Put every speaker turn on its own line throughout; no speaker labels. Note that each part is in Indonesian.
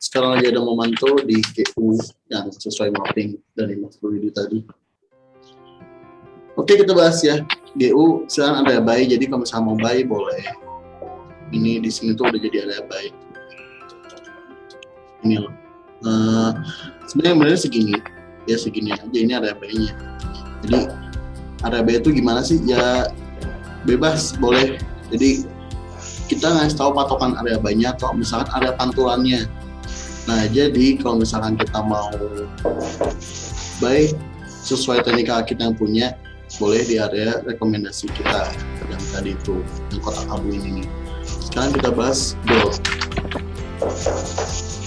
Sekarang lagi ada memantau di GU yang sesuai mapping dari Mas Rudi tadi. Oke, kita bahas ya. GU sekarang ada buy, jadi kalau misalnya mau buy boleh. Ini di sini tuh udah jadi area buy. Ini loh. Sebenarnya segini, ya segini aja. Ini area buy-nya. Jadi area buy itu gimana sih? Ya bebas, boleh. Jadi kita ngasih tahu patokan area buy-nya atau misalkan area pantulannya. Nah, jadi kalau misalkan kita mau buy sesuai teknikal kita yang punya, boleh di area rekomendasi kita yang tadi itu, yang kotak abu ini nih. Sekarang kita bahas gold.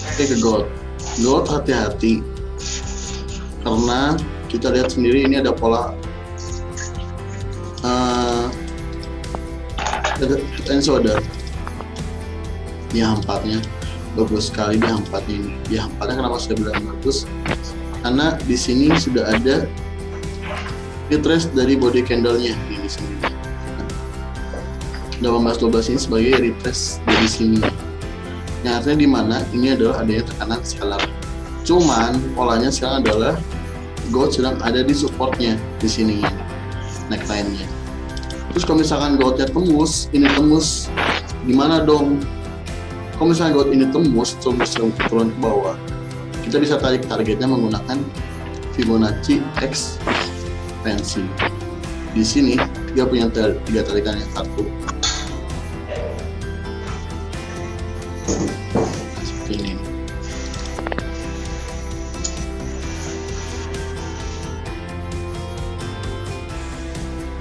Oke, ke gold. Gold hati-hati karena kita lihat sendiri ini ada pola and shoulder. Di hampatnya bagus sekali, di hampatnya ini. Di hampatnya kenapa saya bilang bagus? Karena di sini sudah ada retrace dari body candle-nya di sini. 1812 ini sebagai retrace dari sini. Yang artinya di mana ini adalah adanya tekanan scalar. Cuman polanya sekarang adalah gold sedang ada di supportnya di sini, neckline-nya. Terus kalau misalkan goldnya tembus, ini tembus, gimana dong? Kalau misalnya gold ini tembus, turun ke bawah, kita bisa tarik targetnya menggunakan Fibonacci ekspansi. Di sini dia punya tiga tarikan, yang satu seperti ini.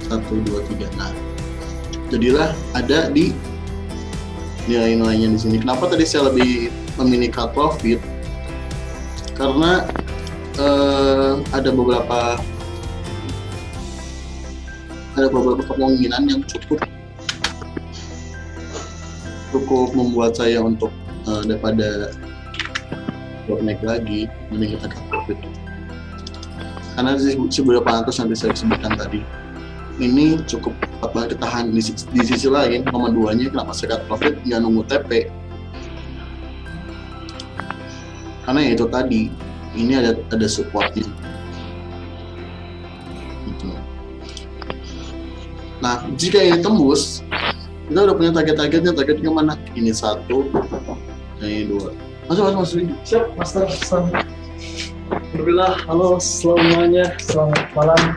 Satu, dua, tiga. Nah, jadilah ada di nilai-nilainya di sini. Kenapa tadi saya lebih memilih cut profit? Karena ada beberapa kemungkinan yang cukup membuat saya untuk daripada naik lagi, mending kita cut profit. Karena di beberapa atas nanti saya sebutkan tadi, ini cukup kuat banget ketahan. Di sisi lain, nomor 2-nya kenapa saya cut profit nggak nunggu TP? Karena ya itu tadi, ini ada supportnya. Gitu. Nah, jika ini tembus, kita udah punya targetnya mana? Ini 1, ini 2. Mas.
Siap, Master. Alhamdulillah, halo semuanya, selamat malam.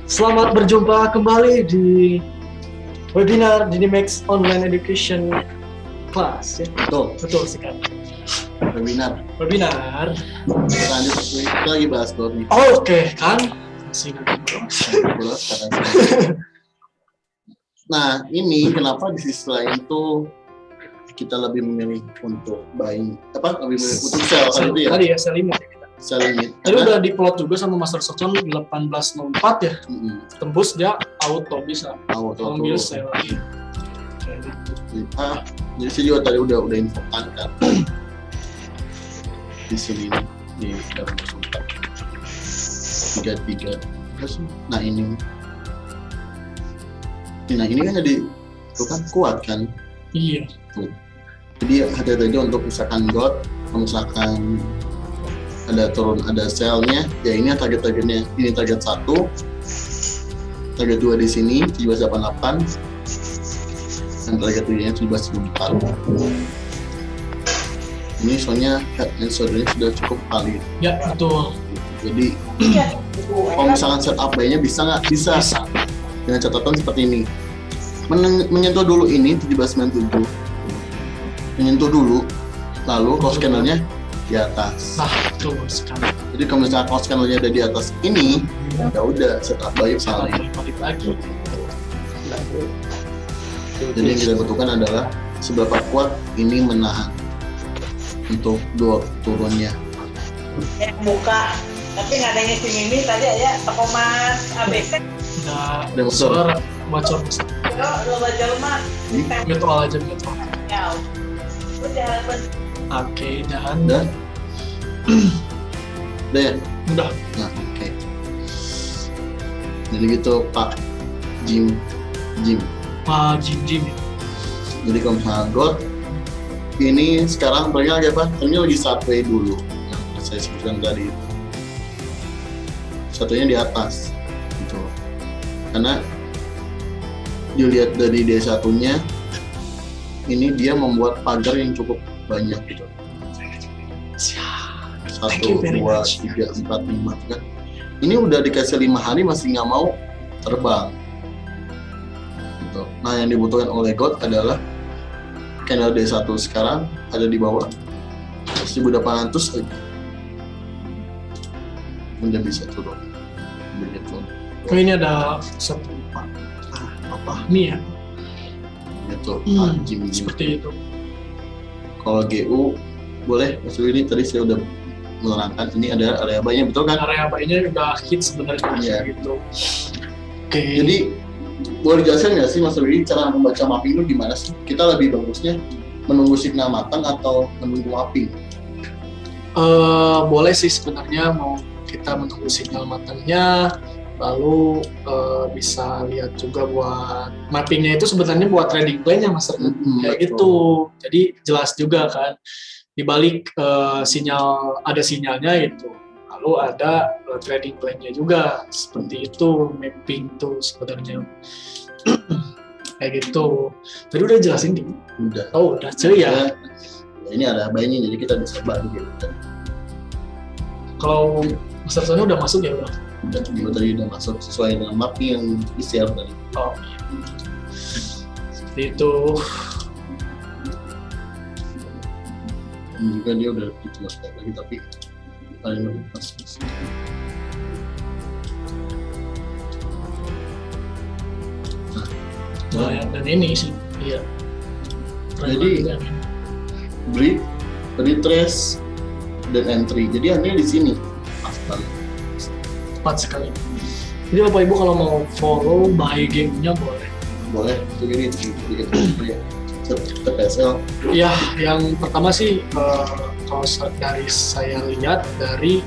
Selamat berjumpa kembali di webinar Dinimax Online Education Class ya. Betul sekali.
Webinar. Lanjut, kita lagi bahas gold nih.
Oke, kan? Masih
Nah, ini kenapa di sisi lain tuh kita lebih memilih untuk buying, lebih memilih untuk sell tadi ya?
Tadi ya, sell limit ya kita.
Sell limit.
Tadi udah diplot juga sama Master Socon 1804 ya. Tembus dia auto bisa. Ambil sell lagi.
Jadi saya juga tadi udah infokan kan. Di sini nih, di 33. Nah ini kan jadi itu kan kuat kan?
Iya.
Tuh. Jadi hati-hati untuk misalkan gold, misalkan ada turun, ada sell-nya, ya ini targetnya. Ini target 1, target 2 di sini 1788, dan target 3-nya 1794. Ini soalnya head and shoulder-nya sudah cukup valid.
Ya, betul.
Jadi kalau misalkan setup buy-nya bisa nggak? Bisa. Dengan catatan seperti ini. Menyentuh dulu ini 1797. Menyentuh dulu, lalu cross candle-nya di atas.
Nah, betul sekali.
Jadi kalau misalkan cross candle-nya ada di atas ini, ya udah setup buy salah.
Balik lagi.
Jadi yang kita butuhkan adalah seberapa kuat ini menahan untuk dua turunnya.
Buka, tapi nggak ada yang sini ini tadi ya toko Mas ABC.
Udah bocor.
Lo baca rumah.
Virtual aja virtual.
Ya, udah.
Oke, dan
Udah ya?
udah.
Nah, oke. Jadi gitu Pak Jim.
Jim.
Jadi kalau misalnya gold ini sekarang mereka lagi apa? Ini lagi subway dulu yang saya sebutkan tadi. Satunya di atas gitu. Karena dilihat dari D1-nya ini dia membuat pagar yang cukup banyak gitu. 1, 2, 3, 4, 5 kan. Ini udah dikasih 5 hari masih nggak mau terbang. Gitu. Nah yang dibutuhkan oleh God adalah candle D1 sekarang ada di bawah 1800 aja. Udah bisa turun. Begitu.
Oh ini ada satu apa nih ya?
Itu gini.
Seperti itu.
Kalau GU boleh, maksudnya ini tadi saya udah menerangkan ini ada area banyak, betul kan?
Area bayinya udah hit sebenarnya
Iya.
gitu. Oke.
Jadi boleh dijelaskan nggak sih Mas Rudi cara membaca mapping itu gimana sih? Kita lebih bagusnya menunggu signal matang atau menunggu mapping?
Boleh sih sebenarnya mau kita menunggu sinyal matangnya, lalu bisa lihat juga buat mappingnya itu sebenarnya buat trading plan-nya Mas Rudi. Kayak gitu. Jadi jelas juga kan. Di balik sinyal ada sinyalnya itu, lalu ada trading plan-nya juga seperti itu, mapping tuh sebenarnya kayak gitu. Tadi udah jelasin nih.
Udah.
Oh udah cuy ya.
Ini ada bayinya jadi kita bisa bantu gitu.
Kalau Mas Arsono udah masuk ya udah.
Juga tadi udah masuk sesuai dengan mapping yang di-share tadi.
Oh iya. Seperti itu.
Juga dia udah ditulis lagi tapi paling lebih pas.
Nah, dan ini sih, iya.
Jadi break, retrace, dan entry. Jadi hanya di sini.
Tepat sekali. Jadi Bapak Ibu kalau mau follow buy game-nya boleh.
Boleh, itu gini, ya. TPSL.
Ya, yang pertama sih kalau dari saya lihat dari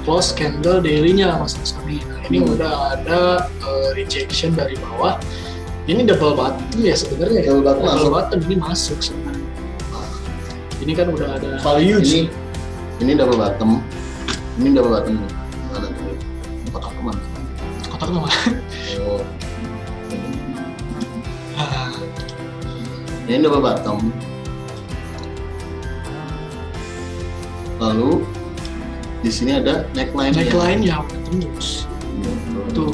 close candle daily-nya Mas Sami. Nah, ini udah ada rejection dari bawah. Ini double bottom ya sebenarnya. Double bottom ini masuk sebenarnya. Ini kan udah ada value sih.
Ini double bottom. Ini double bottom. Mana tuh? Kotak kemana?
Kotak kemana?
Oh. Ini double bottom. Lalu di sini ada neckline.
Neckline ya tembus. Tuh.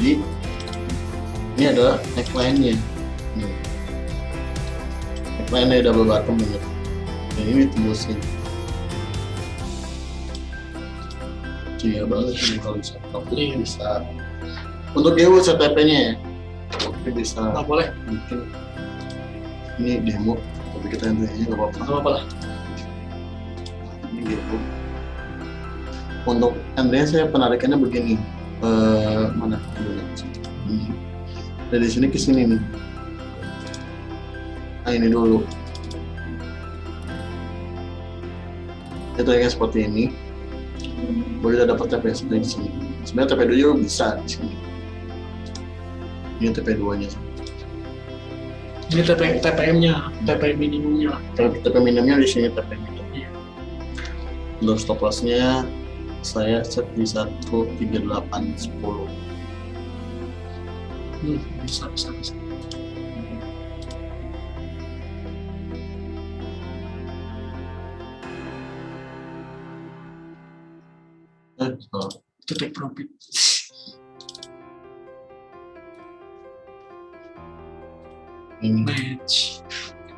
Jadi ini adalah neckline-nya. Neckline-nya double bottom ini. Dan ini tembusin. Iya banget ini kalau bisa. Oke bisa. Untuk GU CTP-nya ya. Oke bisa.
Nggak boleh.
Mungkin ini demo. Tapi kita intinya nggak apa-apa.
Nggak apa-apa lah.
Ini GU. Untuk Andrea saya penarikannya begini. Mana dulu? Dari sini ke sini nih. Nah ini dulu. Itu yang seperti ini. Baru kita dapat TP di sini. Sebenarnya TP2 juga bisa di sini. Ini TP2-nya.
Ini TPM-nya, TPM minimumnya.
TP minimumnya di sini TP minimumnya. Untuk stop loss-nya saya set di 13810.
Bisa. Itu take profit.
Ini
Match.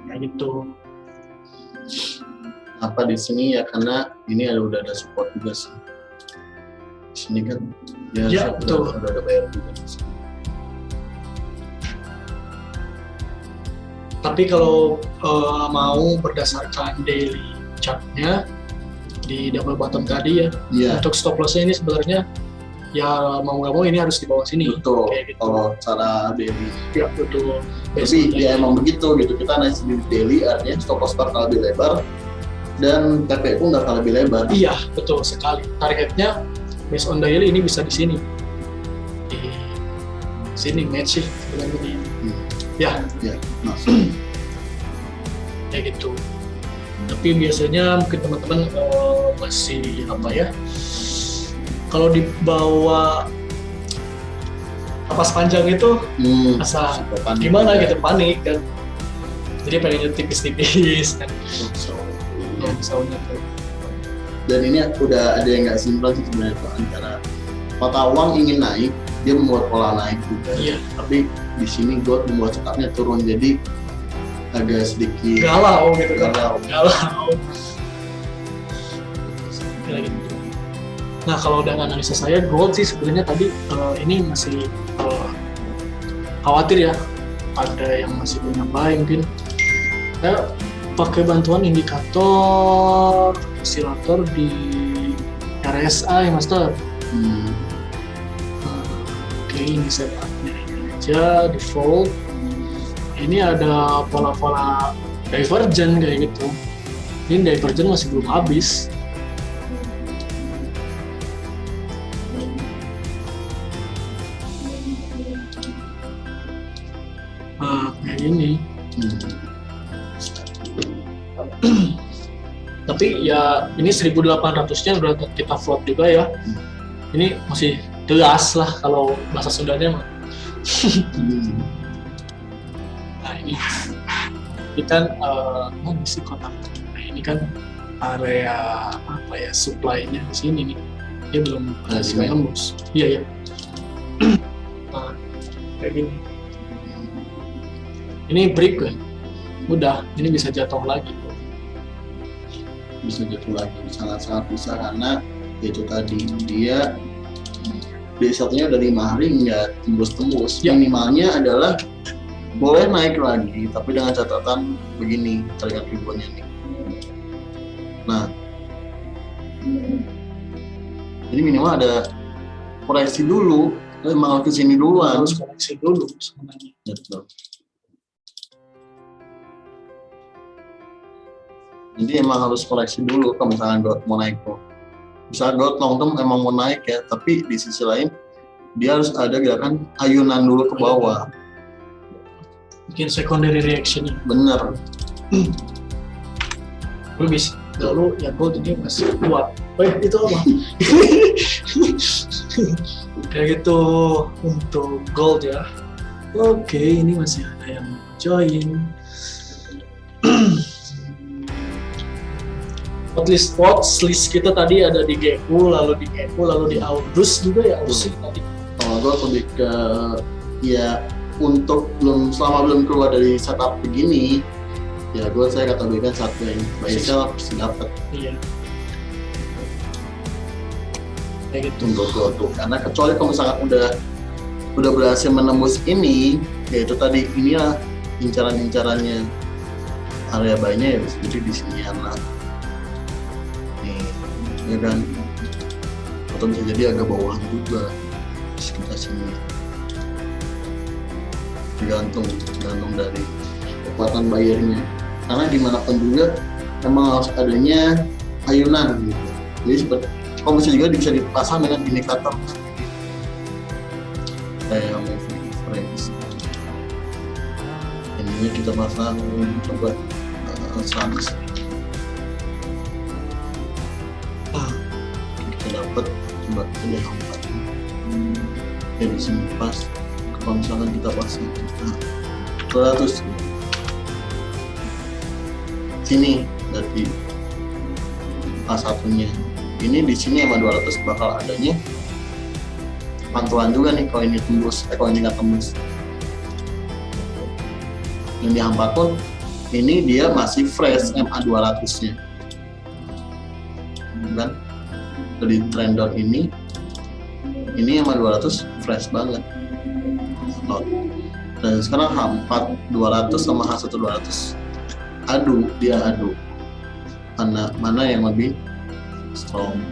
Kayak gitu.
apa di sini ya karena ini udah ada support juga sih. Di sini kan
Ya, betul.
udah ada bayar juga di sini.
Tapi kalau mau berdasarkan daily chart-nya di double bottom tadi ya,
Iya.
untuk stop loss-nya ini sebenarnya ya mau nggak mau ini harus di bawah sini.
Betul.
Kayak gitu.
Kalau cara daily.
Ya betul.
Tapi ya emang begitu gitu. Kita naik di daily artinya stop loss bakal lebih lebar dan TP pun nggak lebih lebar.
Iya betul sekali. Targetnya based on daily ini bisa di sini. Di sini match sih sebenarnya. Ya.
Ya, masuk.
Kayak gitu. Tapi biasanya mungkin teman-teman masih apa ya? Kalau dibawa napas panjang itu asa gimana gitu, panik kan. Jadi pengennya tipis-tipis kan. Misalnya tuh.
Dan ini udah ada yang nggak simpel sih sebenarnya tuh, antara mata uang ingin naik, dia membuat pola naik juga.
Iya.
Tapi di sini gold membuat setatnya turun, jadi agak sedikit
galau gitu kan.
Galau.
Kayak gitu. Nah kalau dengan analisa saya gold sih sebenarnya tadi ini masih khawatir ya, ada yang masih punya buy mungkin. Saya pakai bantuan indikator osilator di RSI Master. Oke, ini setupnya ini aja default. Ini ada pola-pola divergent kayak gitu. Ini divergent masih belum habis. Kayak gini. Tapi ya ini 1800-nya udah kita float juga ya. Ini masih tegas lah kalau bahasa Sundanya mah. Nah ini kan mana sih kotak? Nah ini kan area apa ya, supply-nya di sini nih. Dia belum kasih nembus. Iya ya. Nah kayak gini. Ini break kan? Udah, ini bisa jatuh lagi.
Bisa jatuh lagi, sangat-sangat bisa, karena itu tadi dia D1-nya udah 5 hari nggak tembus-tembus. Minimalnya adalah boleh naik lagi, tapi dengan catatan begini, tarik ribuannya nih. Nah, jadi minimal ada koreksi dulu, emang harus kesini duluan.
Harus koreksi dulu sebenarnya.
Betul. Jadi emang harus koleksi dulu kalau misalkan gold mau naik tuh. Misalnya gold long term emang mau naik ya, tapi di sisi lain dia harus ada gerakan ayunan dulu ke bawah.
Bikin secondary reaction.
Bener.
Lu bisa, lalu ya gold ini masih kuat. Itu apa? Kayak gitu untuk gold ya. Oke, ini masih ada yang join. Watchlist kita tadi ada di GU, lalu di GU, lalu di Audus juga ya, Audus tadi.
Kalau gue lebih ke ya untuk selama belum keluar dari setup begini, ya saya kategorikan satu yang buy sell pasti dapat.
Iya. Kayak gitu.
Untuk gold tuh, karena kecuali kalau misalkan udah berhasil menembus ini, yaitu tadi inilah incaran-incarannya, area buy-nya ya jadi di sinian lah. Ya kan, atau bisa jadi agak bawahan juga di sekitar sini, tergantung dari kekuatan bayarnya, karena dimanapun juga emang harus adanya ayunan gitu. Jadi seperti kalau bisa juga bisa dipasang dengan indikator kayak moving average. Ini kita pasang coba 100. Dapat coba kita lihat ya di sini pas kalau misalkan kita pasang 200 sini dari pas satunya ini di sini sama 200 bakal adanya pantulan juga nih kalau ini tembus, kalau ini nggak tembus. Yang di hampa pun ini dia masih fresh MA 200-nya kan. Dari trenddown ini sama 200 fresh banget. Dan sekarang H4 200 sama H1 200 adu mana yang lebih strong.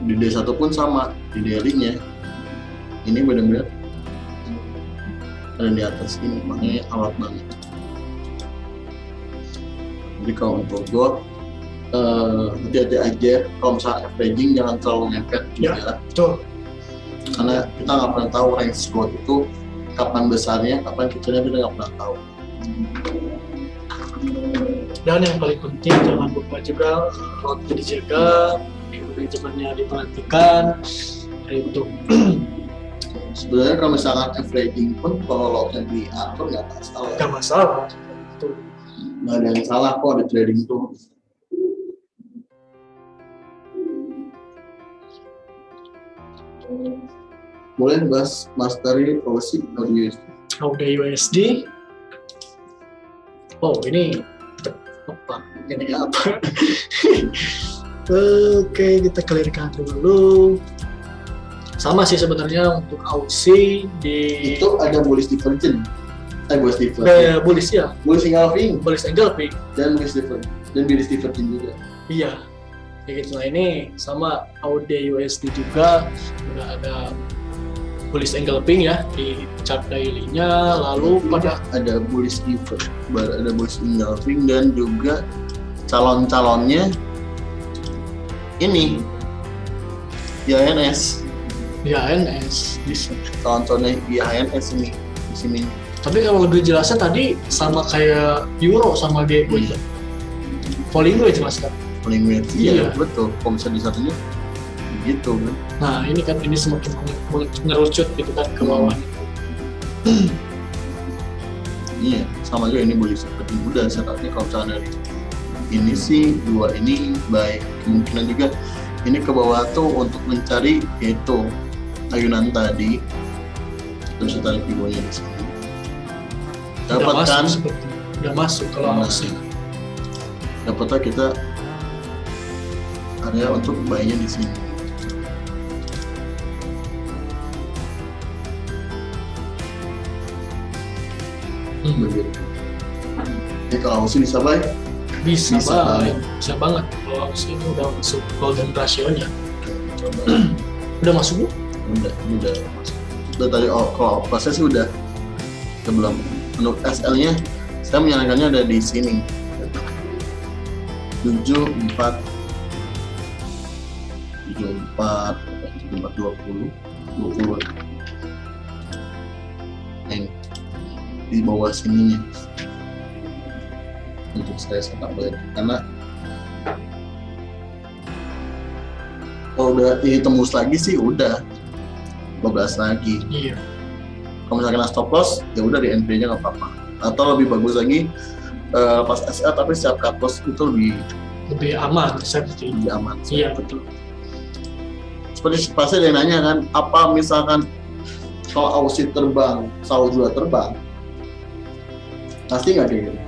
Di D1 pun sama, di daily-nya ini benar-benar ada di atas ini, makanya alot banget. Jadi kalau untuk gold hati-hati aja, kalau misalnya averaging jangan terlalu mepet juga,
Betul.
karena kita nggak pernah tahu range gold itu kapan besarnya, kapan kecilnya, kita nggak pernah tahu.
Dan yang paling penting jangan lupa juga loadnya dijaga, manajemennya diperhatikan, itu.
Sebenarnya kalau misalkan averaging pun kalau lotnya diatur nggak masalah,
Gak masalah. Betul.
nggak ada yang salah kok di trading tuh. Boleh bahas mastery policy USD.
Auda USD. Oh ini apa? Ini apa? Oke, kita clearkan dulu. Sama sih sebenarnya untuk Aussie di
Itu ada bullish divergence, bullish divergence,
bullish ya,
bullish engulfing
bullish engulfing.
dan bullish divergence dan bearish divergence juga.
Iya, kayak gitu. Nah ini sama Auda USD juga udah ada bullish engulfing ya di chart daily-nya, lalu pada
Ada bullish divergence, ada bullish engulfing dan juga calon-calonnya ini IHNS,
IHNS di sini.
calon-calonnya IHNS ini di sini.
Tapi kalau lebih jelasnya tadi sama kayak Euro sama GBP. Falling wedge jelas kan.
Paling weird.
Iya.
Iya, betul. Kalau misalnya di satunya gitu kan.
Nah ini kan ini semakin mengerucut gitu kan ke bawah.
Iya, sama juga ini bullish seperti mudah setupnya. Kalau misalnya dari ini sih dua ini baik, kemungkinan juga ini ke bawah tuh untuk mencari itu ayunan tadi. Terus kita tarik pivonya di sini. Dapatkan,
Udah masuk kalau Aussie.
dapatlah kita area untuk buy-nya di sini. Begitu. Ini kalau Aussie bisa buy,
Bisa
Bisa
banget, bisa banget. Kalau Aussie ini udah masuk golden ratio-nya.
coba.
Udah masuk bu?
Udah masuk. Udah tadi kalau proses sih udah sebelum. Untuk SL-nya saya menyarankannya ada di sini 74 20 yang di bawah sininya untuk saya setup balik, karena kalau udah ini tembus lagi sih udah 12 lagi.
Iya.
Kalau misalkan stop loss ya udah di entry-nya nggak apa-apa, atau lebih bagus lagi pas SL tapi setiap cut loss itu
Lebih aman, safety.
lebih aman.
Iya betul.
Seperti pasti ada yang nanya kan, apa misalkan kalau Aussie terbang, Saud juga terbang, pasti nggak kayak gitu?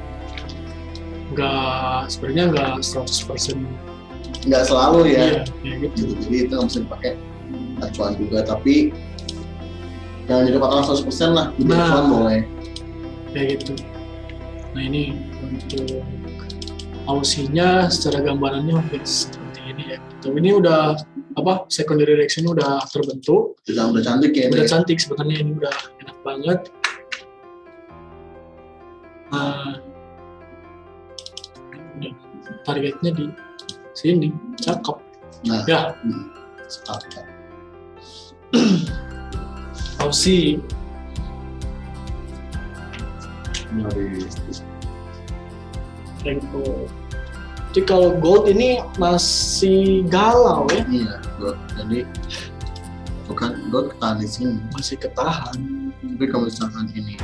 Sebenarnya nggak 100%.
Nggak selalu ya.
Iya, kayak gitu.
Gitu. Jadi itu nggak bisa dipakai acuan juga, tapi jangan jadi patokan 100% lah. Jadi
Nah.
acuan boleh.
Kayak gitu. Nah ini untuk Aussie-nya secara gambarannya hampir seperti ini ya. Gitu. Ini udah secondary reaction udah terbentuk.
Udah cantik ya.
Udah
ini.
cantik sebenarnya, ini udah enak banget. Nah, udah targetnya di sini, cakep.
Nah,
Ya,
sepakat.
Aussie Renko. Jadi kalau gold ini masih galau ya,
Iya, God. Jadi bukan God ketahan di sini.
masih ketahan.
Tapi kalau misalkan ini,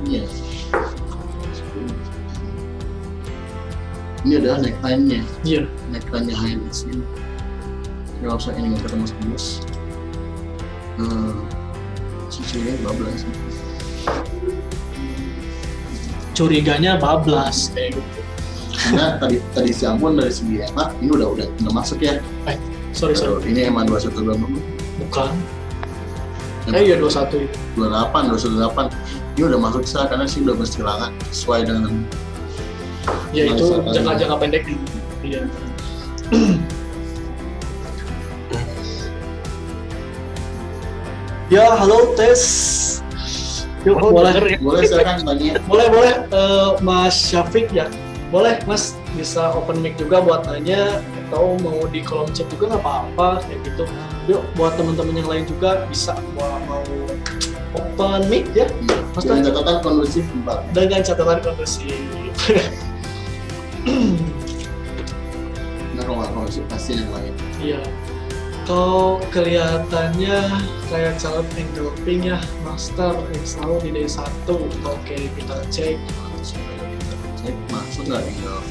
iya. Ini adalah neckline-nya.
Iya,
Neckline-nya HNS ini. Kalau misalnya ini nggak ketemu tembus, cicinya 12.
curiganya bablas kayak gitu.
Karena tadi siang pun dari segi EMA ini udah masuk ya.
Sorry.
Ini EMA 21
Bukan. Iya 21 itu.
218. Ini udah masuk sih karena sih udah bersilangan sesuai dengan
Ya itu
Masa
jangka pendek. Iya. Ya, halo tes. Yuk,
Oh,
boleh.
denger ya.
Boleh silakan tanya.
Boleh. Mas Syafiq ya. Boleh, Mas bisa open mic juga buat nanya atau mau di kolom chat juga nggak apa-apa kayak gitu. Yuk, buat teman-teman yang lain juga bisa mau open mic ya. Mas
Dengan catatan kondusif 4.
dengan catatan kondusif.
Nah, kalau nggak kondusif pasti yang lain.
Iya. Kalau kelihatannya kayak calon engulfing ya, master yang selalu di day 1. Oke, kita cek.
Saya masuk nggak tinggal.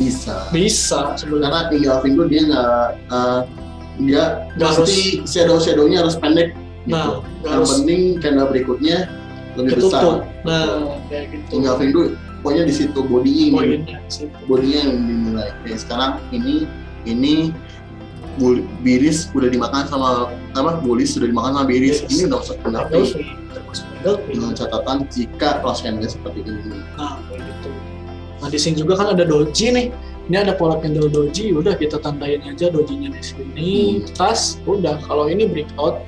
Bisa
sebenarnya.
karena tinggal itu dia dia
Nggak
pasti shadownya harus pendek
Nah,
gitu.
nggak
Yang
harus
penting candle berikutnya lebih
ketutup.
besar.
Nah, kayak gitu.
Tinggal itu pokoknya di situ bodinya
Poinnya situ.
yang dinilai. Kayak sekarang ini biris udah dimakan sama bolis sudah dimakan sama biris.
Yes.
Ini udah masuk pendapi
Engulfing, termasuk engulfing.
dengan catatan jika pelaksanaannya seperti ini.
Nah, kayak gitu. Nah, di sini juga kan ada doji nih. Ini ada pola candle doji, udah kita tandain aja dojinya di sini. Tas, udah. Kalau ini breakout,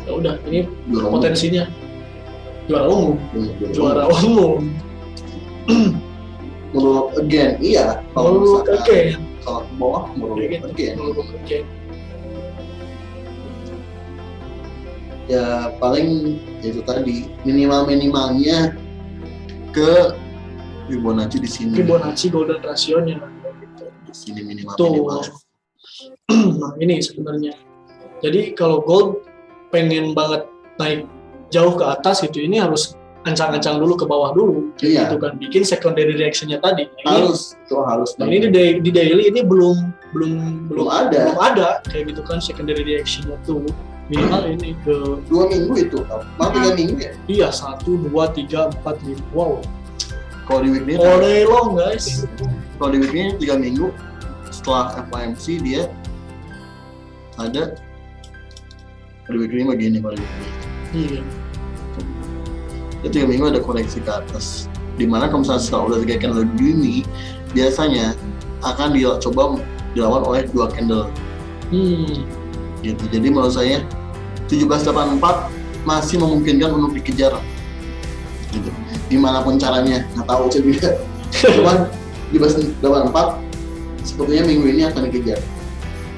ya udah. Ini
Juara umum.
potensinya juara umum.
Juara
Juara umum.
Menurut again, iya. Kalau
Menurut
misalkan
oke.
kalau ke bawah menurut
Kayak gitu.
again.
Menurut oke.
Ya paling itu tadi minimalnya ke Fibonacci di sini.
Fibonacci golden ratio-nya kayak gitu.
Di sini minimal.
Tuh. Nah, ini sebenarnya. Jadi kalau gold pengen banget naik jauh ke atas gitu, ini harus ancang-ancang dulu ke bawah dulu.
Iya.
Gitu kan, bikin secondary reaction-nya tadi.
Harus.
Nah, ini di daily ini belum
ada.
kayak gitu kan secondary reaction-nya tuh. Minimal ini ke
2 minggu itu, malah 3 minggu ya.
iya 1, 2, 3, 4, 5. Wow.
Kalau di weekly,
All day long guys.
kalau di weekly 3 minggu setelah FOMC dia ada di weekly begini kalau di weekly.
Iya.
Itu 3 minggu ada koreksi ke atas. Dimana kalau misalnya setelah udah 3 candle gini, biasanya akan coba dilawan oleh 2 candle. Gitu. Jadi menurut saya 1784 masih memungkinkan untuk dikejar. Gitu. Dimanapun caranya, nggak tahu juga. Cuman 1784 sepertinya minggu ini akan dikejar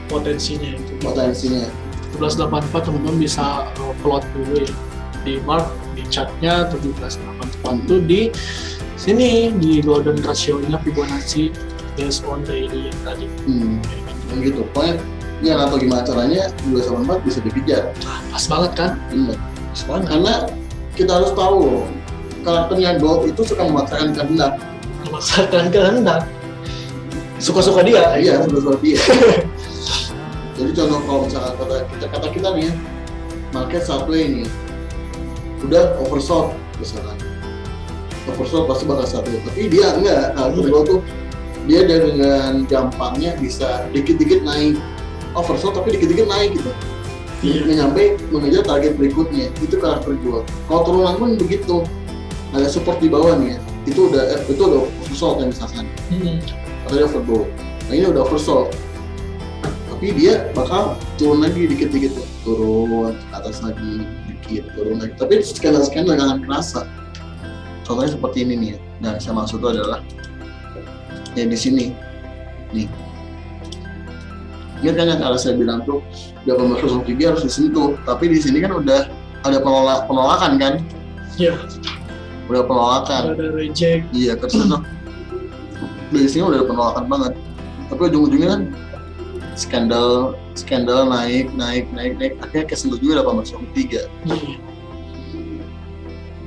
Potensinya itu.
potensinya.
1784 teman-teman bisa plot dulu ya di mark di chartnya 1784 itu di sini di golden ratio-nya Fibonacci based on daily yang tadi.
Yang gitu. Pokoknya ya nggak tahu gimana caranya 1784 bisa dikejar.
Nah, pas banget kan?
Bener.
Pas banget.
Karena kita harus tahu loh, karakternya gold itu suka memaksakan kehendak.
Memaksakan kehendak. Suka-suka dia.
Iya, suka dia. Jadi contoh kalau misalkan kata kita nih ya, market satu ini udah oversold misalkan, oversold pasti bakal satu. Tapi dia enggak, gold tuh dia dengan gampangnya bisa dikit-dikit naik, oversold tapi dikit-dikit naik gitu. Nyampe mengejar target berikutnya, itu karakter gold. Kalau turunan pun begitu, ada support di bawah nih ya, itu udah oversold ya misalkan. Atau dia overbought. Nah ini udah oversold, tapi dia bakal turun lagi dikit-dikit, turun ke atas lagi dikit, turun lagi. Tapi scan nggak akan kerasa. Contohnya seperti ini nih ya. Nah, saya maksud itu adalah ya di sini nih. Ini kan yang kalau saya bilang tuh 1803 harus disentuh, tapi di sini kan udah ada penolakan kan?
Iya.
Udah penolakan.
Ada reject.
Iya, kerja dari sini udah ada penolakan banget. Tapi ujung-ujungnya kan skandal naik, akhirnya kesentuh juga 1803.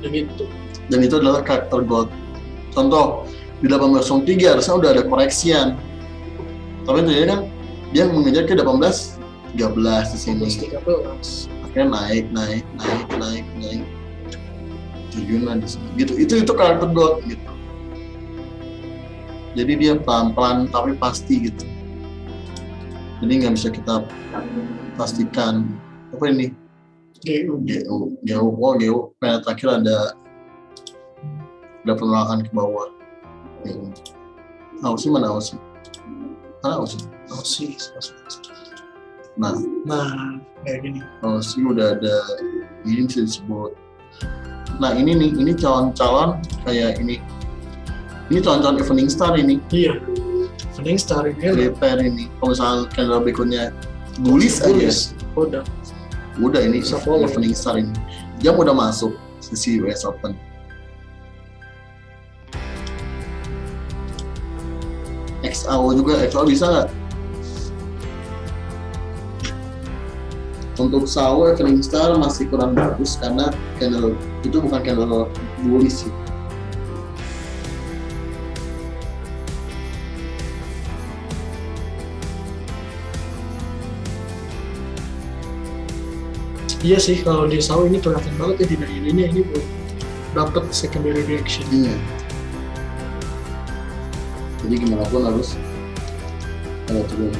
Begitu.
Dan itu adalah karakter gold. Contoh di 1803 harusnya udah ada koreksian. Tapi ternyata kan dia mengejar ke 1813 di sini.
13.
Akhirnya naik. Tujuan di sini. Gitu. Itu karakter gold gitu. Jadi dia pelan-pelan tapi pasti gitu. Jadi nggak bisa kita pastikan. Apa ini? GU. Pengen terakhir ada penolakan ke bawah. Aussie mana Aussie?
Aussie.
Nah,
Kayak gini.
Aussie udah ada, ini bisa disebut. Nah ini nih, ini calon-calon kayak ini calon-calon Evening Star ini.
Iya. Evening Star ini.
Prepare ini. Kalau misalnya Kendall Baconnya Bullies aja. Udah ini Evening Star ini. Jam udah masuk sisi US Open. XAO juga, XAO bisa nggak? Untuk SAO Evening Star masih kurang bagus karena candle itu bukan candle bullish sih.
Iya sih, kalau di SAO ini kelihatan banget ya di dailinya ini belum dapat secondary reaction.
Iya. Jadi gimana pun harus ada turun.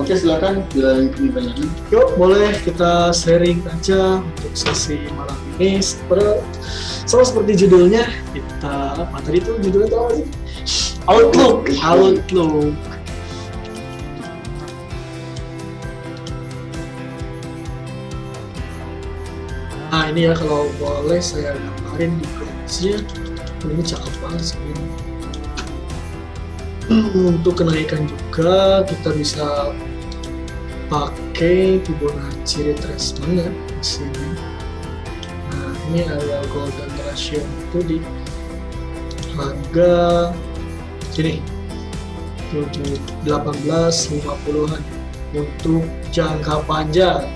Oke, silakan bila ini tanyain.
Yuk, boleh kita sharing aja untuk sesi malam ini. Sama seperti judulnya, kita apa tadi tuh judulnya tuh apa sih? Outlook. Nah ini ya, kalau boleh saya gambarin di grafisnya, ini cakep banget sebenarnya. Untuk kenaikan juga kita bisa pakai Fibonacci retracement ya di sini. Nah ini area golden ratio itu di harga gini 1850-an untuk jangka panjang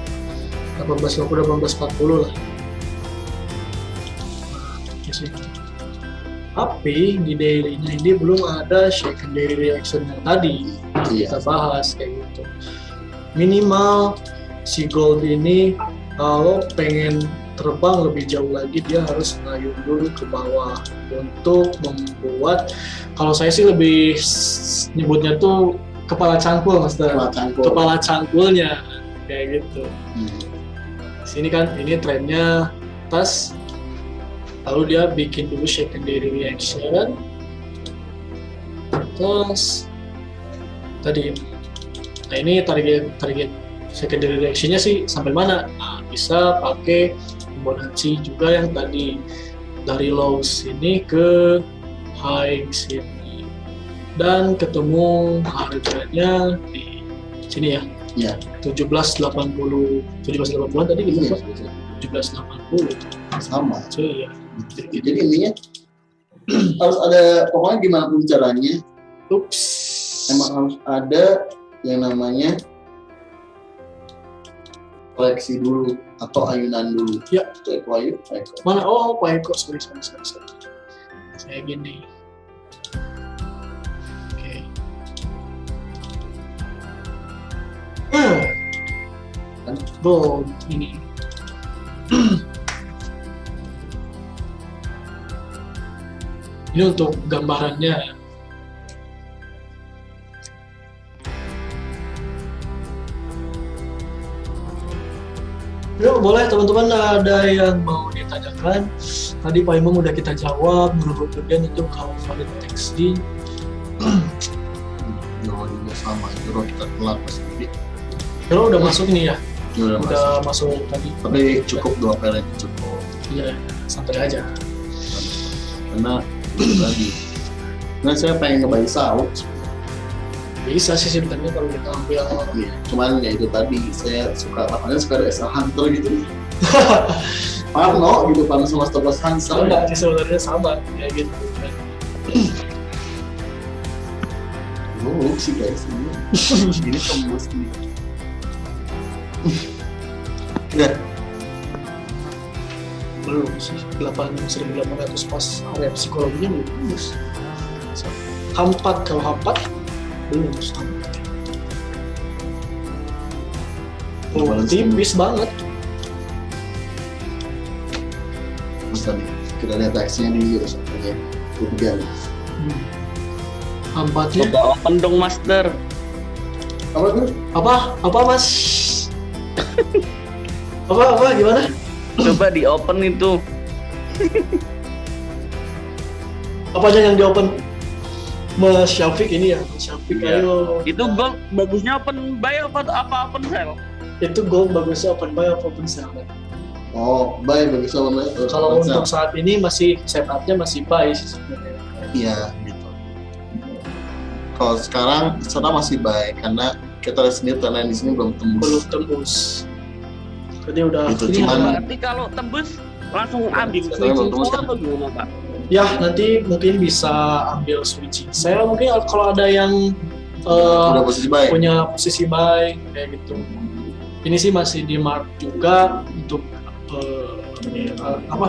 1850-1840 lah. Nah, di sini. Tapi di daily-nya ini belum ada secondary reaction yang tadi kita bahas kayak gitu. Minimal si gold ini kalau pengen terbang lebih jauh lagi dia harus ngayun dulu ke bawah untuk membuat, kalau saya sih lebih nyebutnya tuh kepala cangkul, Master. Kepala cangkulnya kayak gitu. Sini kan ini trennya atas, lalu dia bikin dulu secondary reaction, terus tadi, nah ini target secondary reaction-nya sih sampai mana? Nah, bisa pakai Fibonacci juga yang tadi dari low sini ke high sini, dan ketemu harganya di sini ya.
Iya.
1780 tadi gitu. 1780
sama.
Iya.
Jadi intinya harus ada, pokoknya gimana pun caranya, emang harus ada yang namanya koleksi dulu atau ayunan dulu.
Ya.
Itu Eko Ayu, Eko.
Mana? Oh, Pak Eko, sorry. Saya gini. Oke. Gold ini. Ini untuk gambarannya. Yuk, boleh teman-teman, ada yang mau ditanyakan. Tadi Pak Imam udah kita jawab, menurut kalian itu kalau valid XD.
Euro juga sama, Euro kita telat pasti.
Euro udah masuk ini ya?
Udah
masuk tadi.
Tapi cukup 2 pelet cukup.
Iya, santai aja.
Karena lagi. Nah saya pengen ngebayi SAO.
Bisa sih sebenarnya kalau kita ambil.
Iya, cuman ya itu tadi saya suka, makanya suka ada SL Hunter gitu. Parno gitu, Parno sama Stokos Hunter.
Enggak sih sebenarnya sama kayak gitu.
Sih guys, ini tembus nih. Ya.
Belum sih, 1800 pas area psikologinya belum tembus. Hampat, kalau hampat belum sama. Oh, tipis banget.
Terus tadi kita lihat reaksinya di ya, kemudian.
Hampatnya.
Coba open dong, Master.
Apa tuh?
Apa Mas? apa gimana?
Coba di open itu.
Apanya yang di open? Mas Syafiq ini ya, Mas Syafiq
Iya.
ayo.
Itu gold bagusnya open buy apa open sell?
Itu gold bagusnya open buy apa open sell?
Oh, baik bagus sama
Kalau untuk saat ini masih setupnya masih buy sih sebenarnya.
iya gitu. Kalau sekarang sekarang masih baik karena kita lihat sendiri trendline di sini belum tembus.
Belum tembus. Jadi udah
Gitu,
ini
cuman-
ada-
Berarti kalau tembus langsung ambil
Sekarang
switching
belum
sell
kan?
atau gimana Pak?
ya nanti mungkin bisa ambil switching sell mungkin kalau ada yang
Udah posisi baik.
punya posisi buy kayak gitu. Ini sih masih di mark juga untuk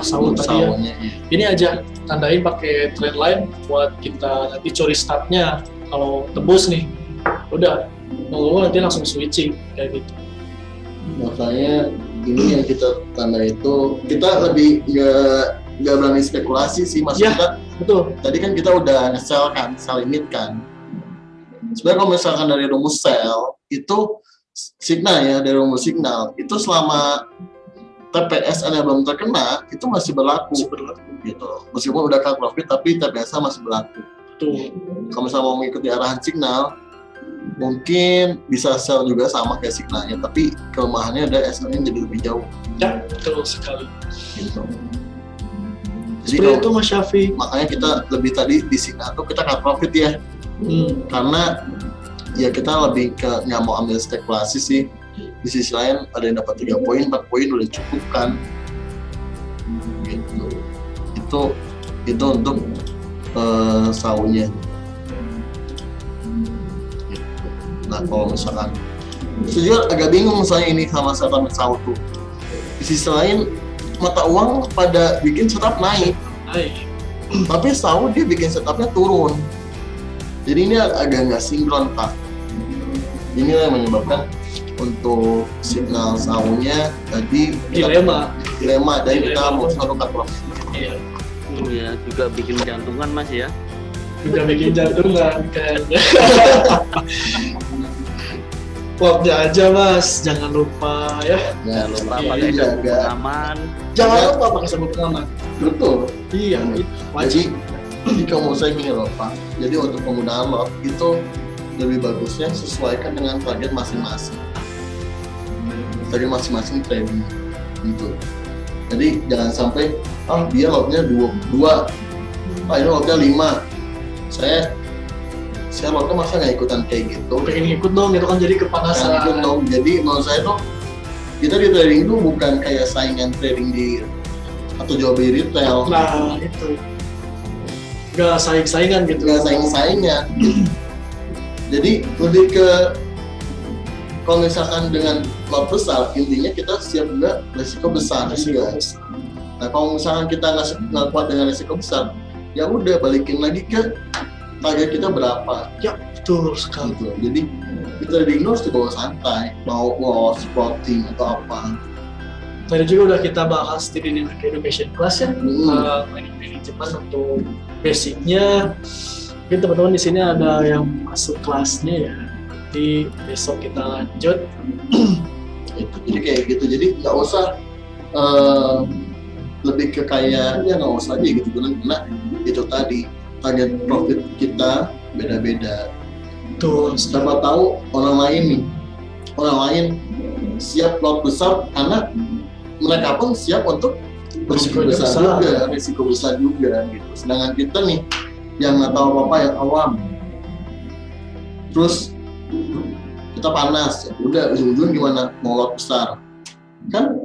sahur tadi ya.
Sahurnya, iya.
Ini aja tandain pakai trend line buat kita nanti curi startnya. Kalau tembus nih, udah mau nanti langsung switching kayak gitu.
Makanya ini yang kita tanda itu kita lebih nggak berani spekulasi sih maksud
Ya.
kita.
Betul.
Tadi kan kita udah nge-sell kan, sell limit kan. Sebenarnya kalau misalkan dari rumus sell itu signal ya, dari rumus signal itu selama TPSN yang belum terkena itu masih berlaku gitu. Meskipun udah cut profit tapi TPS masih berlaku.
Betul.
Kalau misalnya mau mengikuti arahan signal mungkin bisa sell juga sama kayak signalnya, tapi kelemahannya ada SN-nya jadi lebih jauh
Ya, betul sekali.
gitu. Jadi
Seperti itu
kalau,
Mas Syafiq.
makanya kita lebih tadi di signal tuh kita cut profit ya, karena ya kita lebih ke nggak mau ambil spekulasi sih. Di sisi lain ada yang dapat 3 poin, 4 poin udah cukup kan gitu. Itu untuk sahurnya gitu. Nah kalau misalkan itu juga agak bingung misalnya ini sama setup sahur tuh, di sisi lain mata uang pada bikin setup naik
Hai.
tapi sahur dia bikin setupnya turun, jadi ini agak nggak sinkron Pak. Ini yang menyebabkan untuk signal sahurnya tadi
Dilema.
dan kita
Dilema.
mau selalu cut profit.
Iya.
Iya, juga bikin jantungan Mas ya.
Juga bikin jantungan kayaknya. Waktunya aja Mas, jangan lupa ya.
Ya,
Jangan lupa
Iya,
pakai
jaga.
sabuk pengaman.
Jangan lupa pakai sabuk pengaman.
Betul.
Iya, itu wajib.
Jadi kalau saya gini loh Pak, jadi untuk penggunaan lot itu lebih bagusnya sesuaikan dengan target masing-masing. Target masing-masing trading gitu. Jadi jangan sampai dia lotnya 2, ini lotnya 5. Saya lotnya masa nggak ikutan kayak gitu.
Pengen ikut dong, itu kan jadi kepanasan.
Nah, itu dong. Jadi menurut saya tuh kita di trading itu bukan kayak saingan trading di atau jual beli retail.
Nah, itu. Gak saing-saingan gitu.
Nggak saing-saingan. Jadi lebih ke kalau misalkan dengan lot besar, intinya kita siap juga resiko besar juga. Nah kalau misalkan kita nggak kuat dengan resiko besar, ya udah balikin lagi ke target kita berapa
Ya, betul sekali.
gitu. Jadi kita trading harus dibawa santai, mau loss, floating atau apa.
Tadi juga udah kita bahas di Dynamic Education Class ya, manajemen untuk basicnya. Mungkin teman-teman di sini ada yang masuk kelasnya ya. Nanti besok kita lanjut.
Gitu. Jadi kayak gitu. Jadi nggak usah lebih ke kayak ya nggak usah aja gitu karena itu tadi target profit kita beda-beda.
Tuh,
Siapa tahu orang lain siap lot besar karena mereka pun siap untuk
Risiko
besar juga, risiko besar juga gitu. Sedangkan kita nih yang nggak tahu apa-apa, yang awam, terus kita panas, ya udah ujung-ujung gimana mau lot besar, kan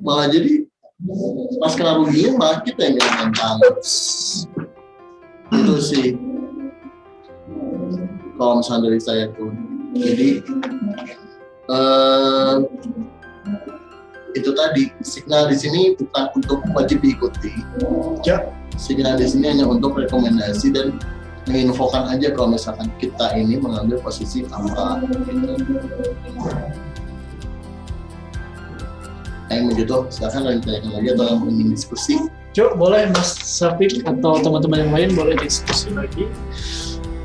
malah jadi pas kena ruginya malah kita yang kena mental. Itu sih kalau misalnya dari saya tuh. Jadi itu tadi signal di sini bukan untuk wajib diikuti.
Ya.
Signal di sini hanya untuk rekomendasi dan menginfokan aja kalau misalkan kita ini mengambil posisi apa. Gitu. Yang begitu, silakan lanjutkan lagi atau yang ingin diskusi.
Yuk, boleh Mas Syafiq atau teman-teman yang lain boleh diskusi lagi.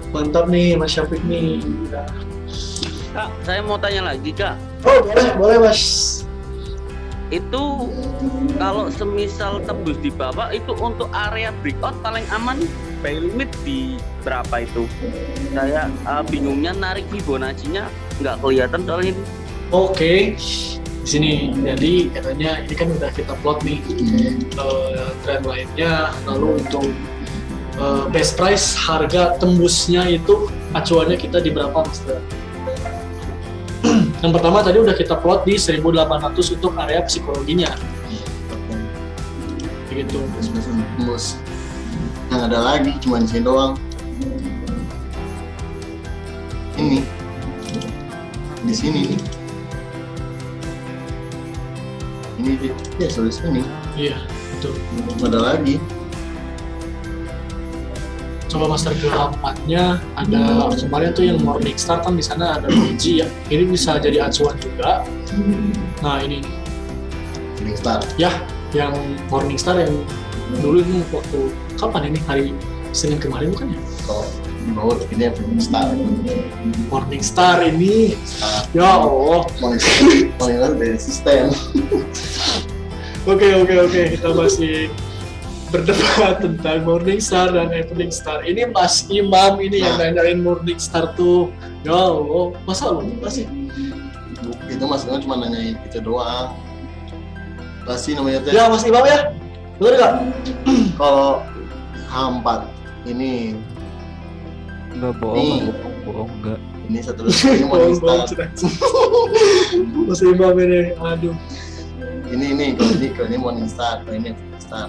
Mantap nih Mas Syafiq nih.
Kak, saya mau tanya lagi Kak.
Oh, boleh Mas.
Itu kalau semisal tembus di bawah itu untuk area breakout paling aman buy limit di berapa itu? Saya bingungnya narik Fibonacci-nya nggak kelihatan soalnya ini.
Oke, di sini. Jadi katanya ini kan udah kita plot nih trend lainnya. Lalu untuk best price harga tembusnya itu acuannya kita di berapa, Mas? Yang pertama tadi udah kita plot di 1800 untuk area psikologinya. Begitu.
Tembus. Yang ada lagi cuma di sini doang. Ini di sini nih. Ini dia di sini.
Iya, betul.
Nggak ada lagi.
Coba master ke-4-nya ada kemarin tuh yang Morning Star kan di sana ada biji ya. Ini bisa jadi acuan juga. Nah, ini
Morning Star.
ya yang Morning Star yang dulu ini waktu kapan ini hari Senin kemarin bukan ya?
Kalau di bawah ini Morning Star.
Morning Star ini
Star.
ya Allah.
Morning Star dari sistem.
Oke, kita masih berdebat tentang Morning Star dan Evening Star. Ini Mas Imam ini yang nanyain Morning Star tuh. Ya Allah, masa lu masih?
Itu maksudnya cuma nanyain itu doang. Pasti namanya teh.
Ya Mas Imam ya, bener nggak?
Kalau H4 ini
Enggak bohong enggak.
ini satu ini Morning Star.
Mas Imam ini, aduh.
Ini kalau ini Morning Star, kalau ini Evening Star.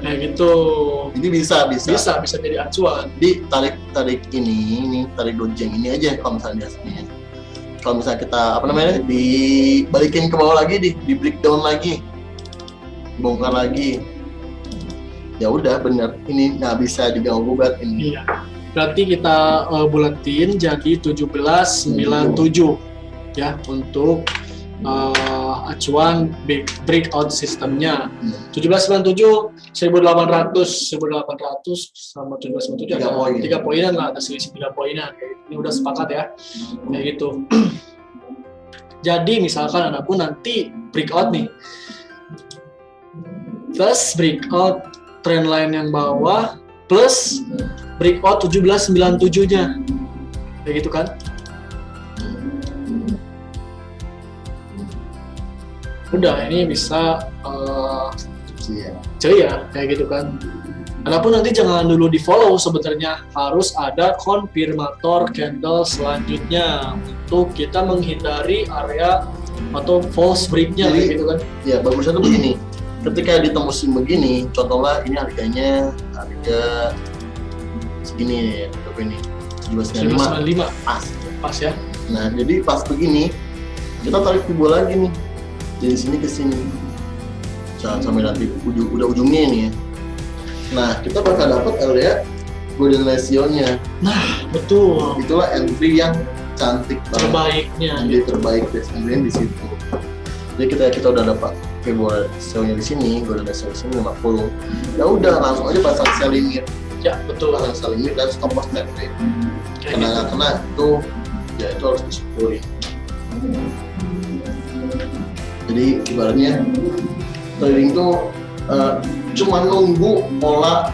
Kayak gitu.
Ini bisa.
Bisa jadi acuan.
Di tarik ini tarik dojeng ini aja kalau misalnya biasanya. Kalau misalnya kita dibalikin ke bawah lagi, di breakdown lagi, bongkar lagi, ya udah bener ini nggak bisa diganggu gugat ini.
Iya. Berarti kita bulatin jadi 1797 ya untuk acuan breakout sistemnya. 1797 1800 sama 1797 ada 3 poinan lah, ada selisih 3 poinan. Ini udah sepakat ya kayak gitu. Jadi misalkan anakku nanti breakout nih plus breakout trend line yang bawah plus breakout 1797 nya kayak gitu kan. Udah ini bisa ceria kayak gitu kan. Adapun nanti jangan dulu di follow, sebenarnya harus ada konfirmator candle selanjutnya untuk kita menghindari area atau false break-nya kayak gitu kan.
Ya bagusnya tuh begini, ketika ditembusin begini, contohnya ini harga segini berapa ini 1795 pas
ya.
Nah jadi pas begini kita tarik Fibo lagi nih dari sini ke sini sampai nanti ujungnya ini ya. Nah kita bakal dapat area golden ratio-nya.
Nah betul,
itulah entry yang cantik
terbaiknya
banget. Terbaik biasanya di situ. Jadi kita udah dapat Fibo ratio-nya di sini, golden ratio di sini 50. Ya udah langsung aja pasang sell limit.
Ya betul,
pasang sell limit dan stop loss net rate. Kena itu ya itu harus disyukuri. Jadi ibaratnya trading tuh cuma nunggu pola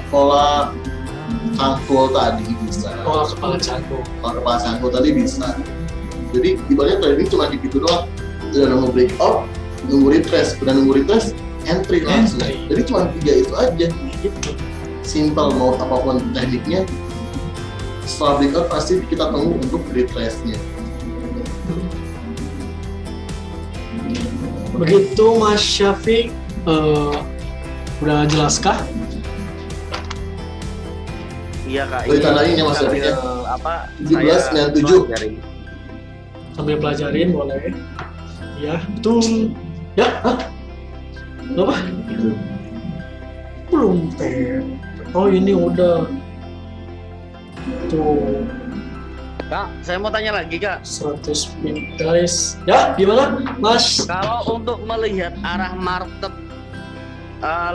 cangkul tadi bisa.
Pola kepala cangkul
tadi bisa. Jadi ibaratnya trading cuma gitu doang. Udah nunggu breakout, nunggu retrace, entry langsung. Jadi cuma 3 itu aja. Gitu. Simple mau apapun tekniknya. Setelah breakout pasti kita tunggu untuk retrace-nya.
Begitu Mas Syafiq, udah jelaskah?
Iya Kak.
Ini tandain ya Mas Syafiq ya.
Apa?
1797.
Sambil pelajarin boleh. Ya, betul. Ya, apa? Belum teh. Oh ini udah. Tuh.
Kak, saya mau tanya lagi Kak.
100 pip guys. Ya, gimana Mas?
Kalau untuk melihat arah market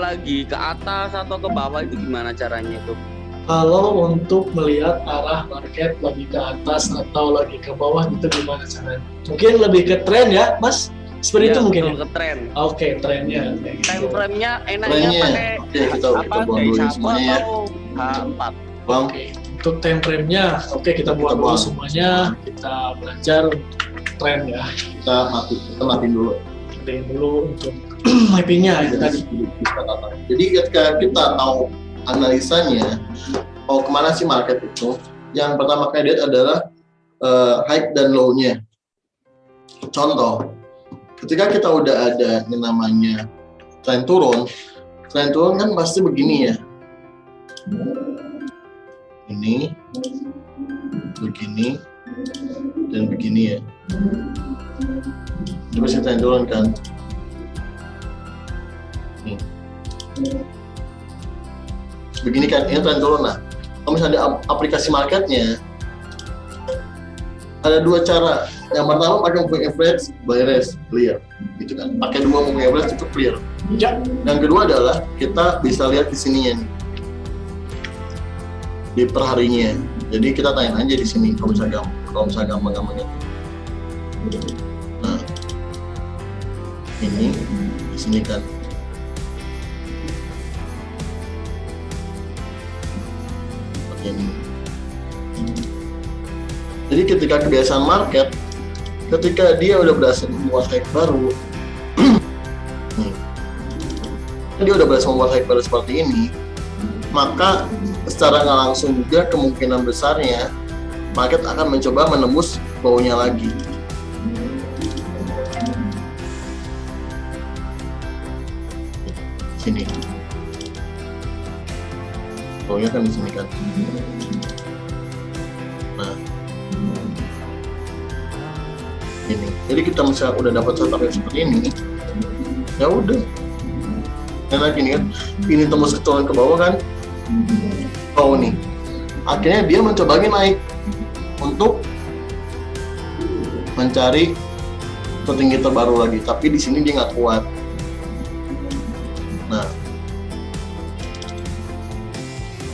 lagi ke atas atau ke bawah itu gimana caranya itu?
Kalau untuk melihat arah market lagi ke atas atau lagi ke bawah itu gimana caranya? Mungkin lebih ke tren ya Mas? Seperti itu
Ya,
mungkin.
betul, ke tren.
Oke, trennya. Kayak gitu.
Time frame-nya enaknya
Trennya,
pakai
oke, kita
apa?
buang
Day
dulu
1
semuanya ya.
atau H4?
Bang,
Oke, untuk time frame-nya, oke kita buang dulu
buang.
semuanya. Kita belajar tren ya.
kita matiin dulu.
Matiin dulu untuk mapping-nya itu tadi.
Jadi ketika kita tahu analisanya, mau kemana sih market itu, yang pertama kali lihat adalah high dan low-nya. Contoh, ketika kita udah ada yang namanya tren turun kan pasti begini ya. Ini, begini, dan begini ya. Itu pasti tren turun kan. Nih. Begini kan, ini tren turun. Nah, kalau misalnya ada aplikasi marketnya, ada dua cara. Yang pertama pakai moving average, bearish, clear, gitu kan. Pakai dua moving average itu clear.
Ya,
Yang kedua adalah kita bisa lihat di sininya nih, di perharinya. Jadi kita tanya aja di sini kalau misalnya gampang-gampangnya. Nah, ini di sini kan. Seperti ini. Jadi ketika kebiasaan market, ketika dia udah berhasil membuat high baru, nih, dia udah berhasil membuat high baru seperti ini, maka secara nggak langsung juga kemungkinan besarnya market akan mencoba menembus bawahnya lagi. Sini, bawahnya kan di sini kan. Nah, ini. Jadi kita misalnya udah dapat setup yang seperti ini, ya udah. Enak ini kan, ini tembus keturunan ke bawah kan, bawah nih. Akhirnya dia mencoba lagi naik untuk mencari tertinggi terbaru lagi, tapi di sini dia nggak kuat. Nah,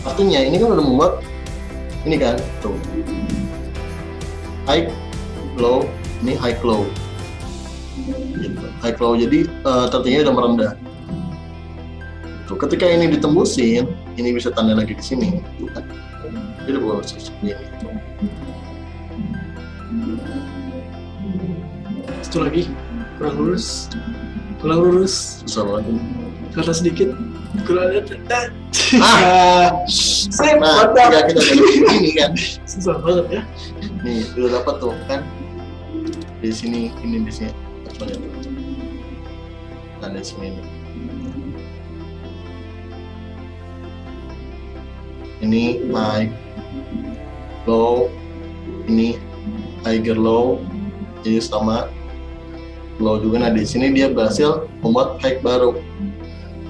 artinya ini kan udah membuat ini kan, tuh high, low, ini high low, gitu. High low, jadi tertinggi udah merendah. Tuh, ketika ini ditembusin, ini bisa tanda lagi di sini, tuh kan. Jadi bukan seperti ini.
satu lagi kurang lurus,
Susah banget.
karena sedikit kurang lihat. Saya
Nah, ketika kita udah ini kan,
susah banget ya.
nih udah dapat tuh kan. Di sini, ini di sini. Coba lihat. Nah, di sini nih. Ini high, low, ini higher low, jadi sama low juga. Nah, di sini dia berhasil membuat high baru.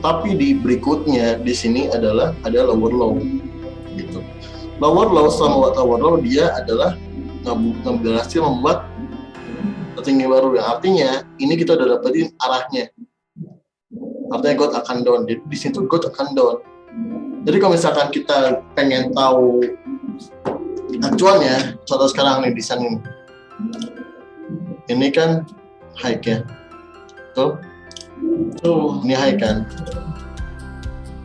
Tapi di berikutnya di sini adalah ada lower low, gitu. Lower low setelah membuat lower low, dia adalah berhasil membuat tertinggi baru. Yang artinya ini kita udah dapetin arahnya. Artinya gold akan down. Jadi di situ gold akan down. Jadi kalau misalkan kita pengen tahu acuannya, contoh sekarang nih di sana ini kan high ya, tuh ini high kan,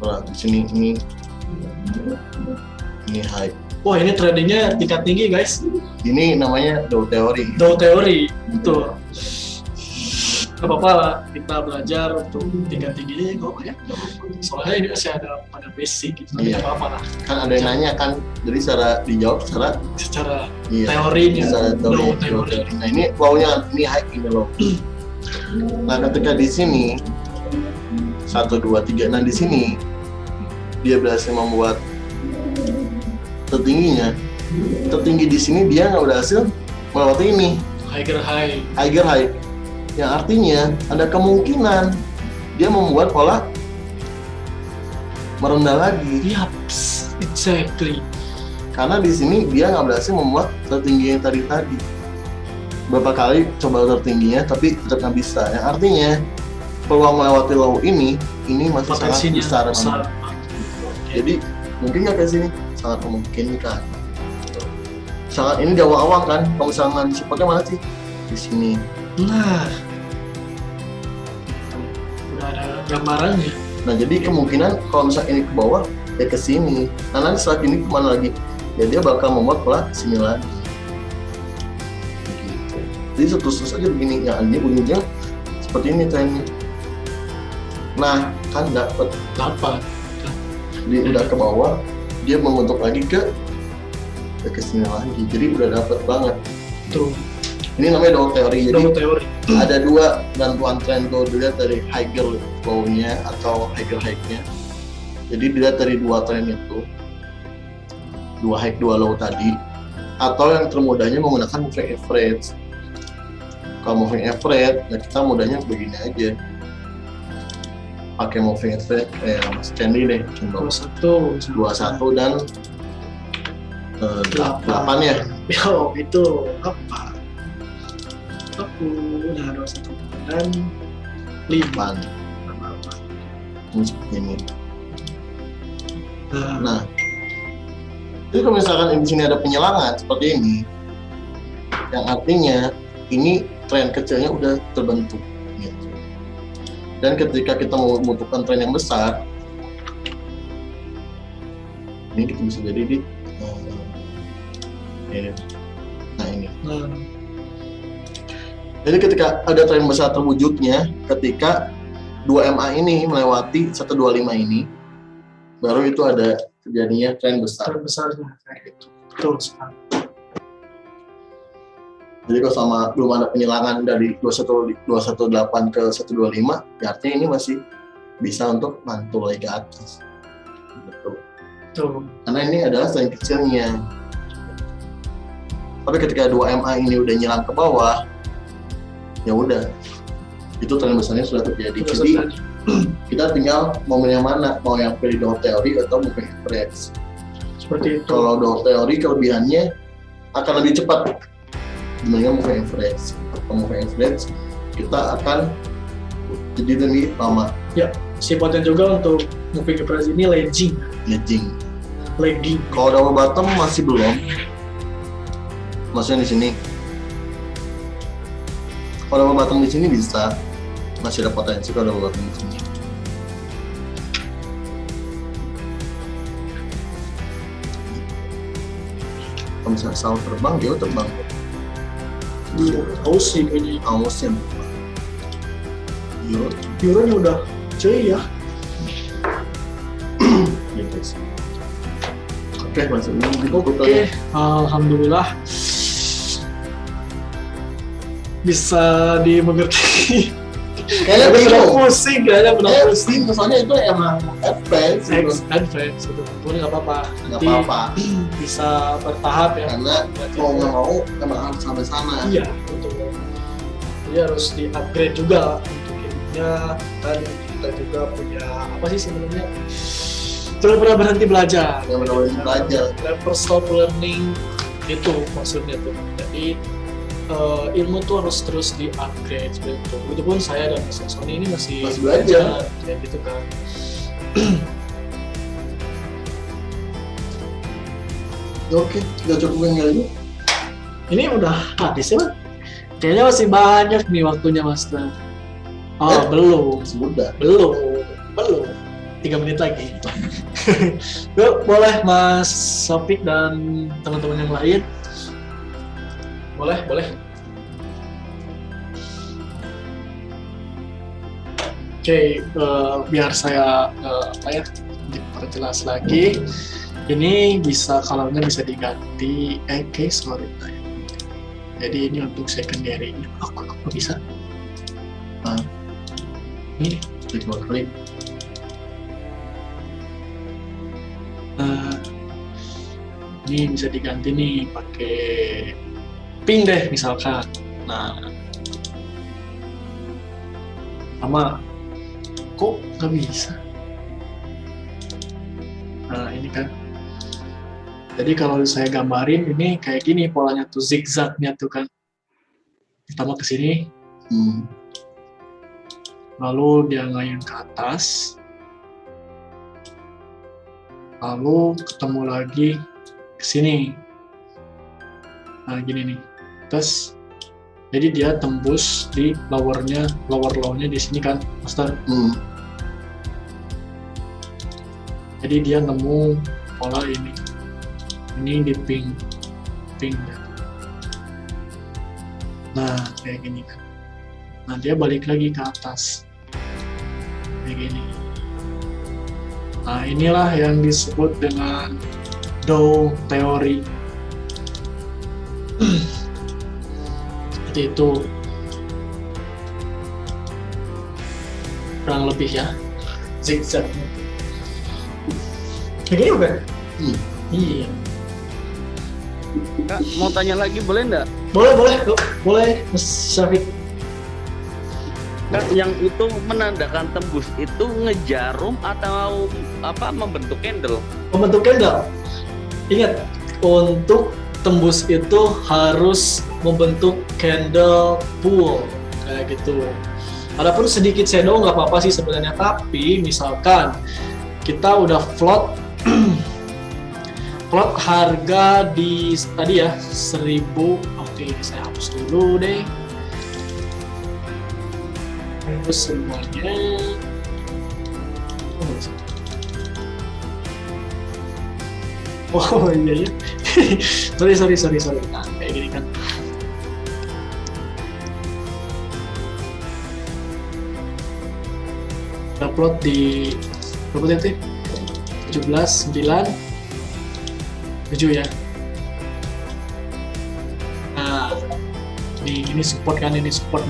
nah di sini ini high.
Wah, ini tradingnya tingkat tinggi guys.
Ini namanya Dow teori.
Dow teori, betul. Gak apa-apa lah, kita belajar untuk tingkat tingginya kok ya. Soalnya ini masih ada pada basic gitu, tapi
Iya.
gak apa-apa lah.
Kan ada yang nanya kan, jadi secara dijawab
Secara
iya,
teorinya,
secara
Dow
Dow
teori.
teori. Nah ini low-nya, ini high, ini low. Nah ketika di sini 1, 2, 3, nah di sini dia berhasil membuat tertingginya. Tertinggi di sini dia nggak berhasil melewati ini
Higher high.
higher high, yang artinya ada kemungkinan dia membuat pola merendah lagi.
Yap, exactly.
Karena di sini dia nggak berhasil membuat tertinggi yang tadi. Berapa kali coba tertingginya tapi tetap nggak bisa. Yang artinya peluang melewati low ini masih sangat
Potensinya
besar.
besar.
Jadi mungkin nggak ke sini, sangat memungkinkan. Sangat ini di awal-awal kan, kalau misalnya dipakai mana sih? Di sini.
Nah, gambarannya.
Nah jadi kemungkinan kalau misalnya ini ke bawah ya ke sini. Nah nanti setelah ini kemana lagi? Ya dia bakal membuat pola sini lagi. Gitu. Jadi terus aja begini. Ya ini bunyinya seperti ini trennya. Nah kan dapat. Jadi udah ke bawah, dia membentuk lagi ke sini lagi. Jadi udah dapat banget.
Tuh.
Ini namanya double teori. Jadi
Double teori.
ada dua bantuan tren tuh, dilihat dari higher low-nya atau higher high-nya. Jadi dilihat dari dua tren itu, dua high, dua low tadi, atau yang termudahnya menggunakan moving average. Kalau moving average, ya kita mudahnya begini aja. Pakai moving average kayak Mas Candy deh, contoh 21 dan 8 ya.
Yo, itu apa? Aku udah 21 dan 5.
Ini seperti ini. Nah, jadi kalau misalkan di sini ada penyelangan seperti ini, yang artinya ini tren kecilnya udah terbentuk. Gitu. Dan ketika kita mau membutuhkan tren yang besar, ini kita bisa jadi di nah ini. Jadi ketika ada tren besar terwujudnya, ketika 2 MA ini melewati 125 ini, baru itu ada terjadinya tren besar.
Tren besarnya kayak gitu. Betul sekali.
Jadi kalau selama belum ada penyelangan dari 218 ke 125, ya artinya ini masih bisa untuk mantul lagi ke atas. Betul. Karena ini adalah tren kecilnya. Tapi ketika 2 MA ini udah nyelang ke bawah, ya udah, itu tren besarnya sudah terjadi. Jadi kita tinggal mau yang mana, mau yang pilih double teori atau moving average.
Seperti itu.
Kalau double teori kelebihannya akan lebih cepat dibandingkan moving average. Kalau moving average kita akan jadi lebih lama.
Ya, sifatnya juga untuk moving average ini lagging.
Kalau double bottom masih belum. Maksudnya di sini. Kalau double bottom di sini bisa, masih ada potensi kalau double bottom di sini. Kalau misalnya sahur terbang, dia terbang.
Aussie kayaknya.
Aussie.
Euronya udah cuy ya.
Gitu sih. Oke, masuk ini.
Oke, alhamdulillah bisa dimengerti.
Kayaknya
benar
bingung.
pusing, kayaknya benar pusing.
Soalnya itu emang advance.
Advance, betul nggak apa-apa.
Nggak
Nanti
apa-apa.
bisa bertahap ya.
Karena mau nggak mau emang harus sampai sana.
Iya, betul. Jadi harus di-upgrade juga untuk ininya, dan kita juga punya apa sih sebenarnya? Jangan pernah berhenti belajar.
Yang benar-benar belajar.
Never stop learning, itu maksudnya tuh. Jadi ilmu tuh harus terus di-upgrade seperti itu. Begitupun saya dan Mas Sony ini masih
belajar,
kayak gitu kan.
Oke, kita cukupin kali ini.
Ini udah habis ya, Mas? Kayaknya masih banyak nih waktunya, Mas. Belum.
Sudah.
Belum. 3 menit lagi. Yuk, boleh Mas Sopik dan teman-teman yang lain. Boleh. Oke, biar saya diperjelas lagi. Ini bisa colornya bisa diganti. Sorry. Jadi ini untuk secondary. Kok bisa? Ini.
Klik.
Ini bisa diganti nih pakai pink deh misalkan. Nah, sama kok nggak bisa? Nah ini kan. Jadi kalau saya gambarin ini kayak gini polanya tuh, zigzagnya tuh kan. Pertama ke sini, lalu dia ngayun ke atas, lalu ketemu lagi ke sini. Nah gini nih. Terus jadi dia tembus di lower low-nya di sini kan, Master. Jadi dia nemu pola ini di pink. Nah kayak gini kan. Nah dia balik lagi ke atas kayak gini. Nah inilah yang disebut dengan Dow teori. Seperti itu kurang lebih ya, zigzag. Kayak gini bukan? Iya.
Kak, mau tanya lagi boleh nggak?
Boleh, Mas Syafiq.
Kak, yang itu menandakan tembus itu ngejarum atau apa membentuk candle?
Membentuk candle. Ingat, untuk tembus itu harus membentuk candle pool kayak gitu. Adapun sedikit shadow nggak apa-apa sih sebenarnya, tapi misalkan kita udah float harga di tadi ya 1000. Oke, saya hapus dulu deh. Hapus semuanya. Oh iya ya. sorry. Nah, kayak gini kan. Upload di berapa detik? 17, 9, 7 ya. Nah, ini support kan, ini support.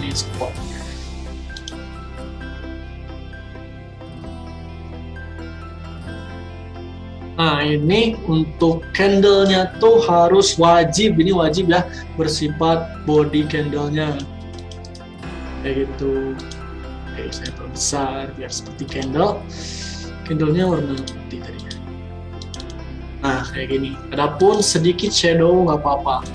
Nah ini untuk candlenya tuh harus wajib ya, bersifat body candlenya kayak gitu. Oke, saya perbesar biar seperti candlenya warna putih tadinya. Nah kayak gini. Adapun sedikit shadow nggak apa-apa,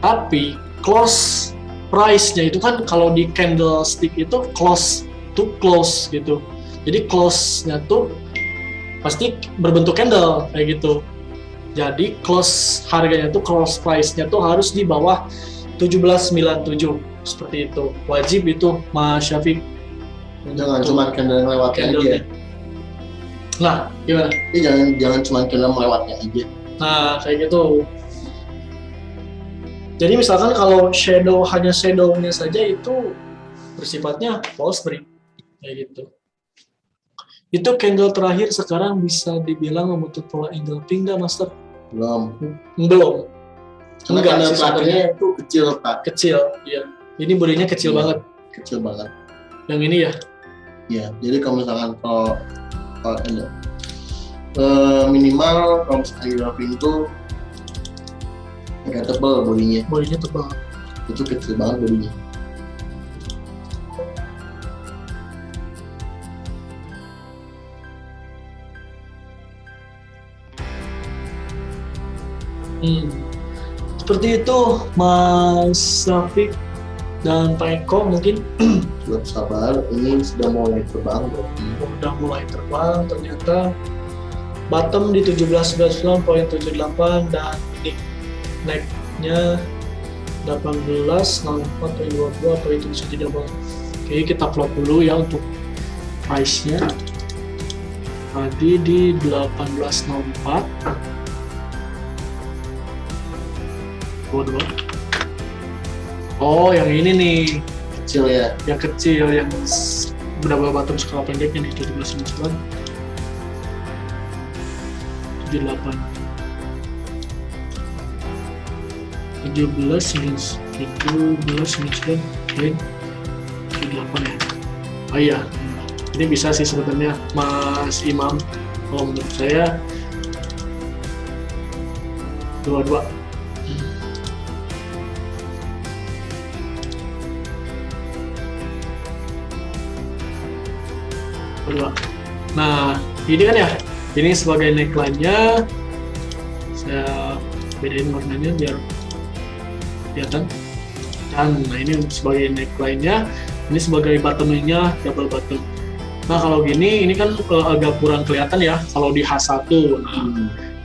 tapi close price-nya itu kan kalau di candlestick itu close to close gitu. Jadi close-nya tuh pasti berbentuk candle kayak gitu. Jadi close harganya tuh, close price-nya tuh harus di bawah 17.97 seperti itu. Wajib itu Mas Syafiq.
Jangan cuma candle yang lewatnya aja.
Nah, gimana?
Jangan cuma candle melewatnya aja.
Nah, kayak gitu. Jadi misalkan kalau shadow hanya shadow-nya saja itu bersifatnya false break kayak gitu. Itu candle terakhir sekarang bisa dibilang membentuk pola angle pink nggak, Master?
Belum.
Karena
candle terakhirnya itu kecil, Pak.
Kecil, iya. Ini bodinya kecil banget.
Kecil banget.
Yang ini ya?
Iya. Jadi kalau misalkan kalau minimal kalau misalkan candle pink itu agak tebal bodinya.
Bodinya tebal.
Itu kecil banget bodinya.
Seperti itu Mas Syafiq dan Pak Eko mungkin.
Belum sabar, ini sudah mulai terbang berarti.
Udah mulai terbang ternyata. Bottom di 17.99.78 dan neck-nya 18.04.22 atau itu bisa tidak bang. Oke, kita plot dulu ya untuk price-nya. Tadi di 18.04. Oh, yang ini nih
Kecil ya.
yang kecil, yang double bottom skala pendeknya nih 17.99 78 17.99 ya. Oh iya, ini bisa sih sebetulnya Mas Imam, kalau menurut saya 22. Nah, ini kan ya, ini sebagai neckline-nya, saya bedain warnanya biar kelihatan. Dan nah ini sebagai neckline-nya, ini sebagai bottom-nya double bottom. Nah kalau gini, ini kan agak kurang kelihatan ya kalau di H1. Nah,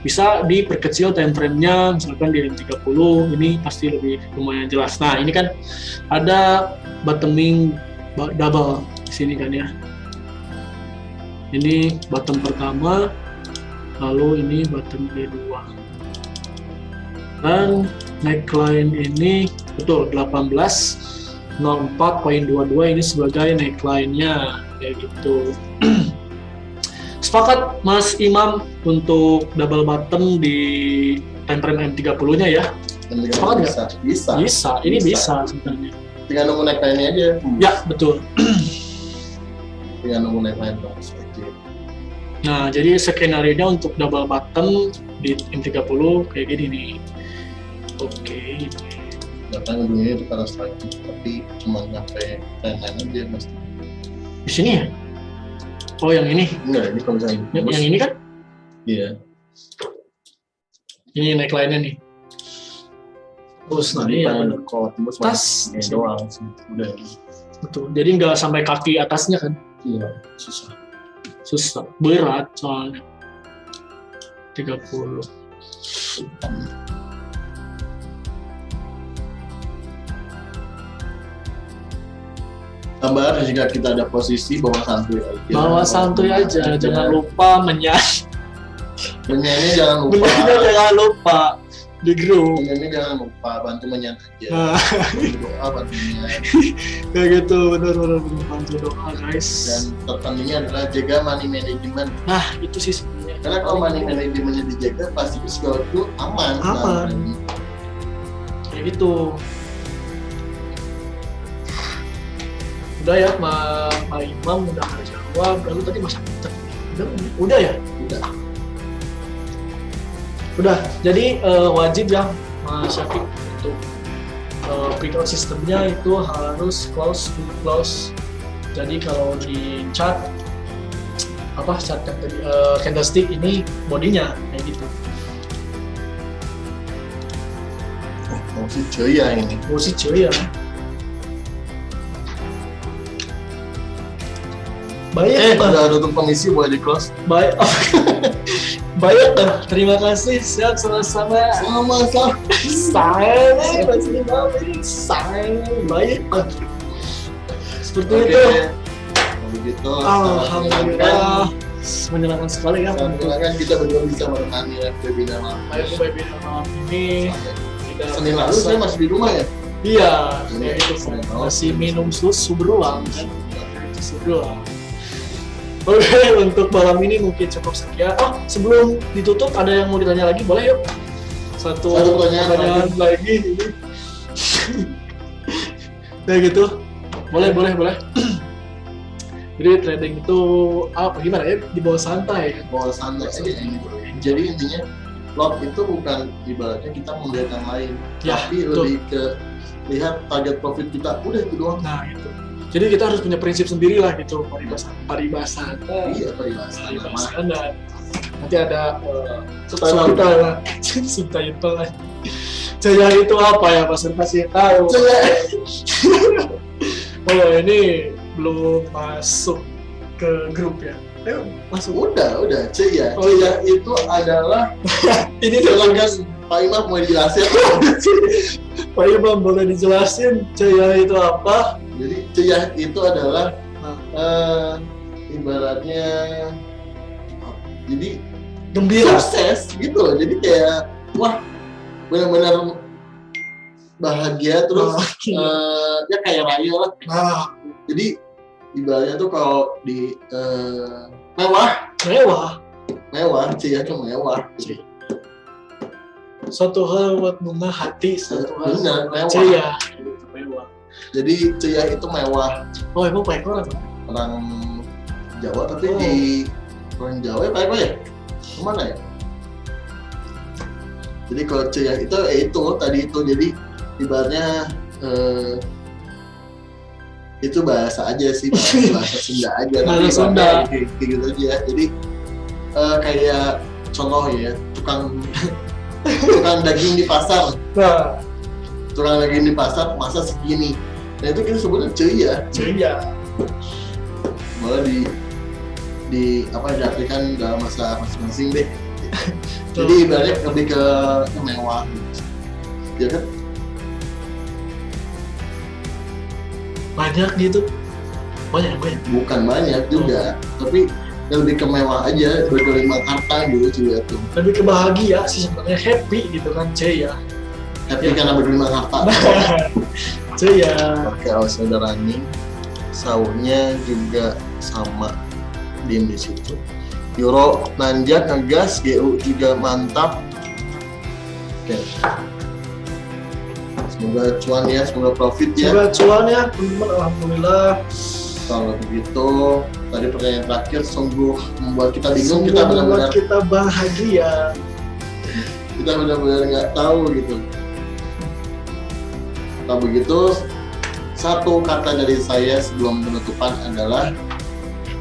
bisa diperkecil time frame-nya, misalkan di 30, ini pasti lebih lumayan jelas. Nah ini kan ada bottoming double di sini kan ya. Ini bottom pertama, Lalu ini button B2. Dan neckline ini betul 1804.22 ini sebagai neckline-nya kayak gitu. Sepakat Mas Imam untuk double button di time frame M30-nya ya? Sepakat nggak?
Bisa.
Ini bisa sebenarnya.
Tinggal nunggu neckline aja.
Ya, betul.
Tinggal nunggu neckline dong. Seperti itu.
Nah, jadi skenario-nya untuk double button di M30 kayak gini nih. Oke.
Datang ujungnya itu karena lagi, tapi cuma nyampe line aja mas.
Di sini ya? Oh, yang ini?
Enggak, ini kalau misalnya
Yang ini kan?
Iya.
Ini neckline-nya nih. Terus nah ini yang tas
ini doang sih. Udah.
betul. Jadi nggak sampai kaki atasnya kan?
Iya, susah.
Berat soalnya. 30.
Tambah jika kita ada posisi bawa santuy aja.
Bawa santuy aja, jangan lupa menyanyi.
Menyanyi jangan lupa.
Jangan lupa di grup.
Menyanyi jangan lupa, bantu menyanyi aja.
Nah,
Doa bantu menyanyi.
kayak gitu, benar bantu doa guys.
Dan terpentingnya adalah jaga money management.
Nah, itu sih sebenarnya.
Karena kalau money managementnya dijaga, pasti segala itu aman.
Aman. Kayak gitu. Udah ya, Pak Imam udah jawab. Lalu tadi Mas Akta. Udah ya? Udah. Jadi wajib ya Mas Syafiq untuk printout sistemnya itu harus close to close. Jadi kalau di cat cat candlestick ini bodinya kayak gitu.
Oh, si Joya ini.
Oh si cuy ya. Baik,
Udah tutup komisi boleh di close.
baik. Baik, terima kasih. Sehat sama-sama.
Sama-sama.
Saya masih baik. Seperti itu.
Kalau begitu,
Alhamdulillah. Menyenangkan sekali ya.
Alhamdulillah kita berdua bisa menemani webinar
Webinar ini.
Senin lalu saya masih di rumah ya.
Iya, kayak itu masih minum susu beruang kan. Susu beruang. Oke, untuk malam ini mungkin cukup sekian. Oh, sebelum ditutup ada yang mau ditanya lagi, boleh yuk? Satu pertanyaan lagi. Kayak gitu. Boleh. Jadi trading itu gimana ya? Di bawah santai.
Bawah santai aja ini bro. Jadi intinya lot itu bukan ibaratnya kita melihat yang lain,
Ya,
tapi
betul.
lebih ke lihat target profit kita. Udah itu doang.
Nah, itu. Jadi kita harus punya prinsip sendiri lah gitu, paribasan.
Iya, peribahasa.
Dan nanti ada subtitle. Jaya itu apa ya, Mas? Kasih tahu. Oh, ini belum masuk ke grup ya? Ayo, masuk.
Udah. Ceya.
Oh, iya.
Itu adalah
Ini
silakan Pak Imam mau dijelasin.
Pak Imam boleh dijelasin Jaya itu apa?
Jadi ceya itu adalah ibaratnya jadi
Gembira.
sukses gitu loh. Jadi kayak wah benar-benar bahagia terus ya kayak raya lah.
Nah,
Jadi ibaratnya tuh kalau di mewah, ceya tuh mewah.
suatu hal buat bunga hati, suatu hal
Benar, mewah.
Jaya. Mewah.
Jadi ceya itu mewah.
Oh, emang Pak Eko apa?
Orang Jawa tapi di orang Jawa ya Pak ya? Kemana ya? Jadi kalau ceya itu tadi itu jadi ibaratnya itu bahasa aja sih, bahasa Sunda aja.
Bahasa Sunda.
Kayak gitu aja. Jadi kayak contoh ya, tukang daging di pasar.
Nah,
Tukang daging di pasar masa segini. Nah itu kita sebutnya ceya.
Jaya.
Boleh diartikan dalam masa masing-masing deh. Jadi ibaratnya lebih ke mewah gitu. Ya kan?
Banyak gitu. Banyak.
Bukan banyak juga, tapi lebih ke mewah aja, berkelima harta gitu cuy ya tuh.
Lebih ke bahagia sih sebenarnya, happy gitu kan cuy ya.
Tapi karena berkelima harta.
Cuy ya.
Oke, awas udah running. Saunya juga sama, diem di situ. Euro nanjak ngegas, GU juga mantap. Oke. Semoga cuan ya, semoga profit ya.
Semoga cuan ya teman-teman, alhamdulillah.
Kalau begitu, tadi pertanyaan terakhir sungguh membuat kita bingung,
Sungguh
kita
membuat
benar-benar
kita bahagia.
kita benar-benar nggak tahu gitu. Kalau begitu, satu kata dari saya sebelum penutupan adalah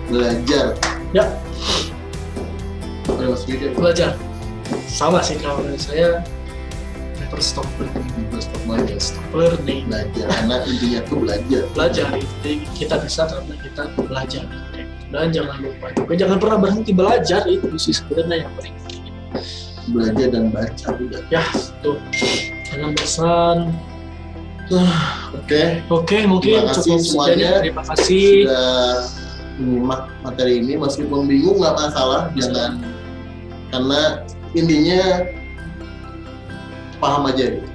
belajar.
Ya,
Ada Mas Widi?
belajar. Sama sih kalau dari saya, never stop learning.
Stop belajar.
Stop learning.
Belajar, karena intinya tuh belajar.
Belajar itu kita bisa karena kita belajar. Dan jangan lupa juga jangan pernah berhenti belajar, itu sih sebenarnya yang paling penting.
Belajar dan baca juga.
Ya, tuh. Jangan bosan. Oke, mungkin
Terima kasih
cukup
semuanya.
sekian. Terima kasih.
Sudah menyimak materi ini, meskipun bingung nggak masalah, jangan, karena intinya paham aja gitu.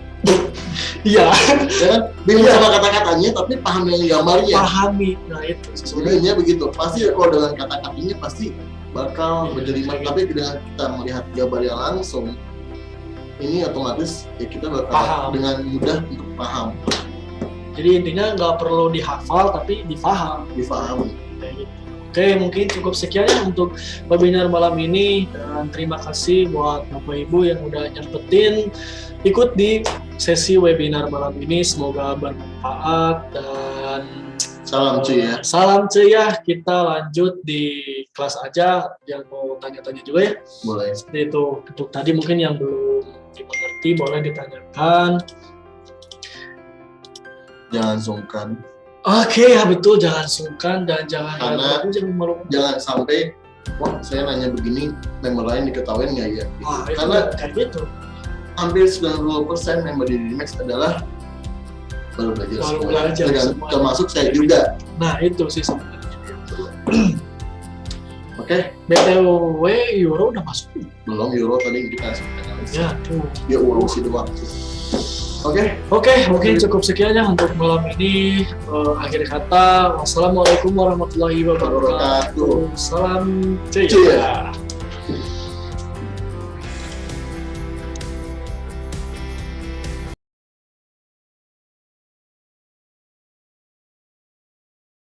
Iya,
Ya kan? Bingung sama kata-katanya tapi paham yang gambarnya.
pahami. Nah, itu sih sebenarnya.
Sebenarnya begitu. Pasti kalau dengan kata-katanya pasti bakal menjadi, tapi dengan kita melihat gambar yang langsung, ini otomatis ya kita bakal
Paham.
dengan mudah untuk paham,
Jadi intinya nggak perlu dihafal tapi difaham.
difahami.
Kayak gitu. Oke, mungkin cukup sekian ya untuk webinar malam ini, dan terima kasih buat Bapak Ibu yang udah nyempetin ikut di sesi webinar malam ini. Semoga bermanfaat dan
Salam cuy ya.
salam cuy ya. Kita lanjut di kelas aja, yang mau tanya-tanya juga ya.
Boleh.
Seperti itu. Untuk tadi mungkin yang belum dimengerti boleh ditanyakan.
Jangan sungkan.
Oke, ya betul, jangan sungkan dan jangan
Karena-
ragu, jangan malu.
Jangan sampai, wah saya nanya begini, member lain diketawain nggak ya?
Wah, itu
Karena
kayak gitu.
hampir 90% member di Dinimax adalah baru belajar
Baru
semua.
belajar
Dan
semua.
termasuk saya juga.
Nah, itu sih sebenarnya.
Oke,
BTW Euro udah masuk.
belum Euro tadi kita sebutkan.
Ya, tuh.
Ya uang sih doang. Oke,
Oke, mungkin cukup sekian ya untuk malam ini. Akhir kata, wassalamualaikum warahmatullahi wabarakatuh.
wabarakatuh.
Salam ceria.
Ceria.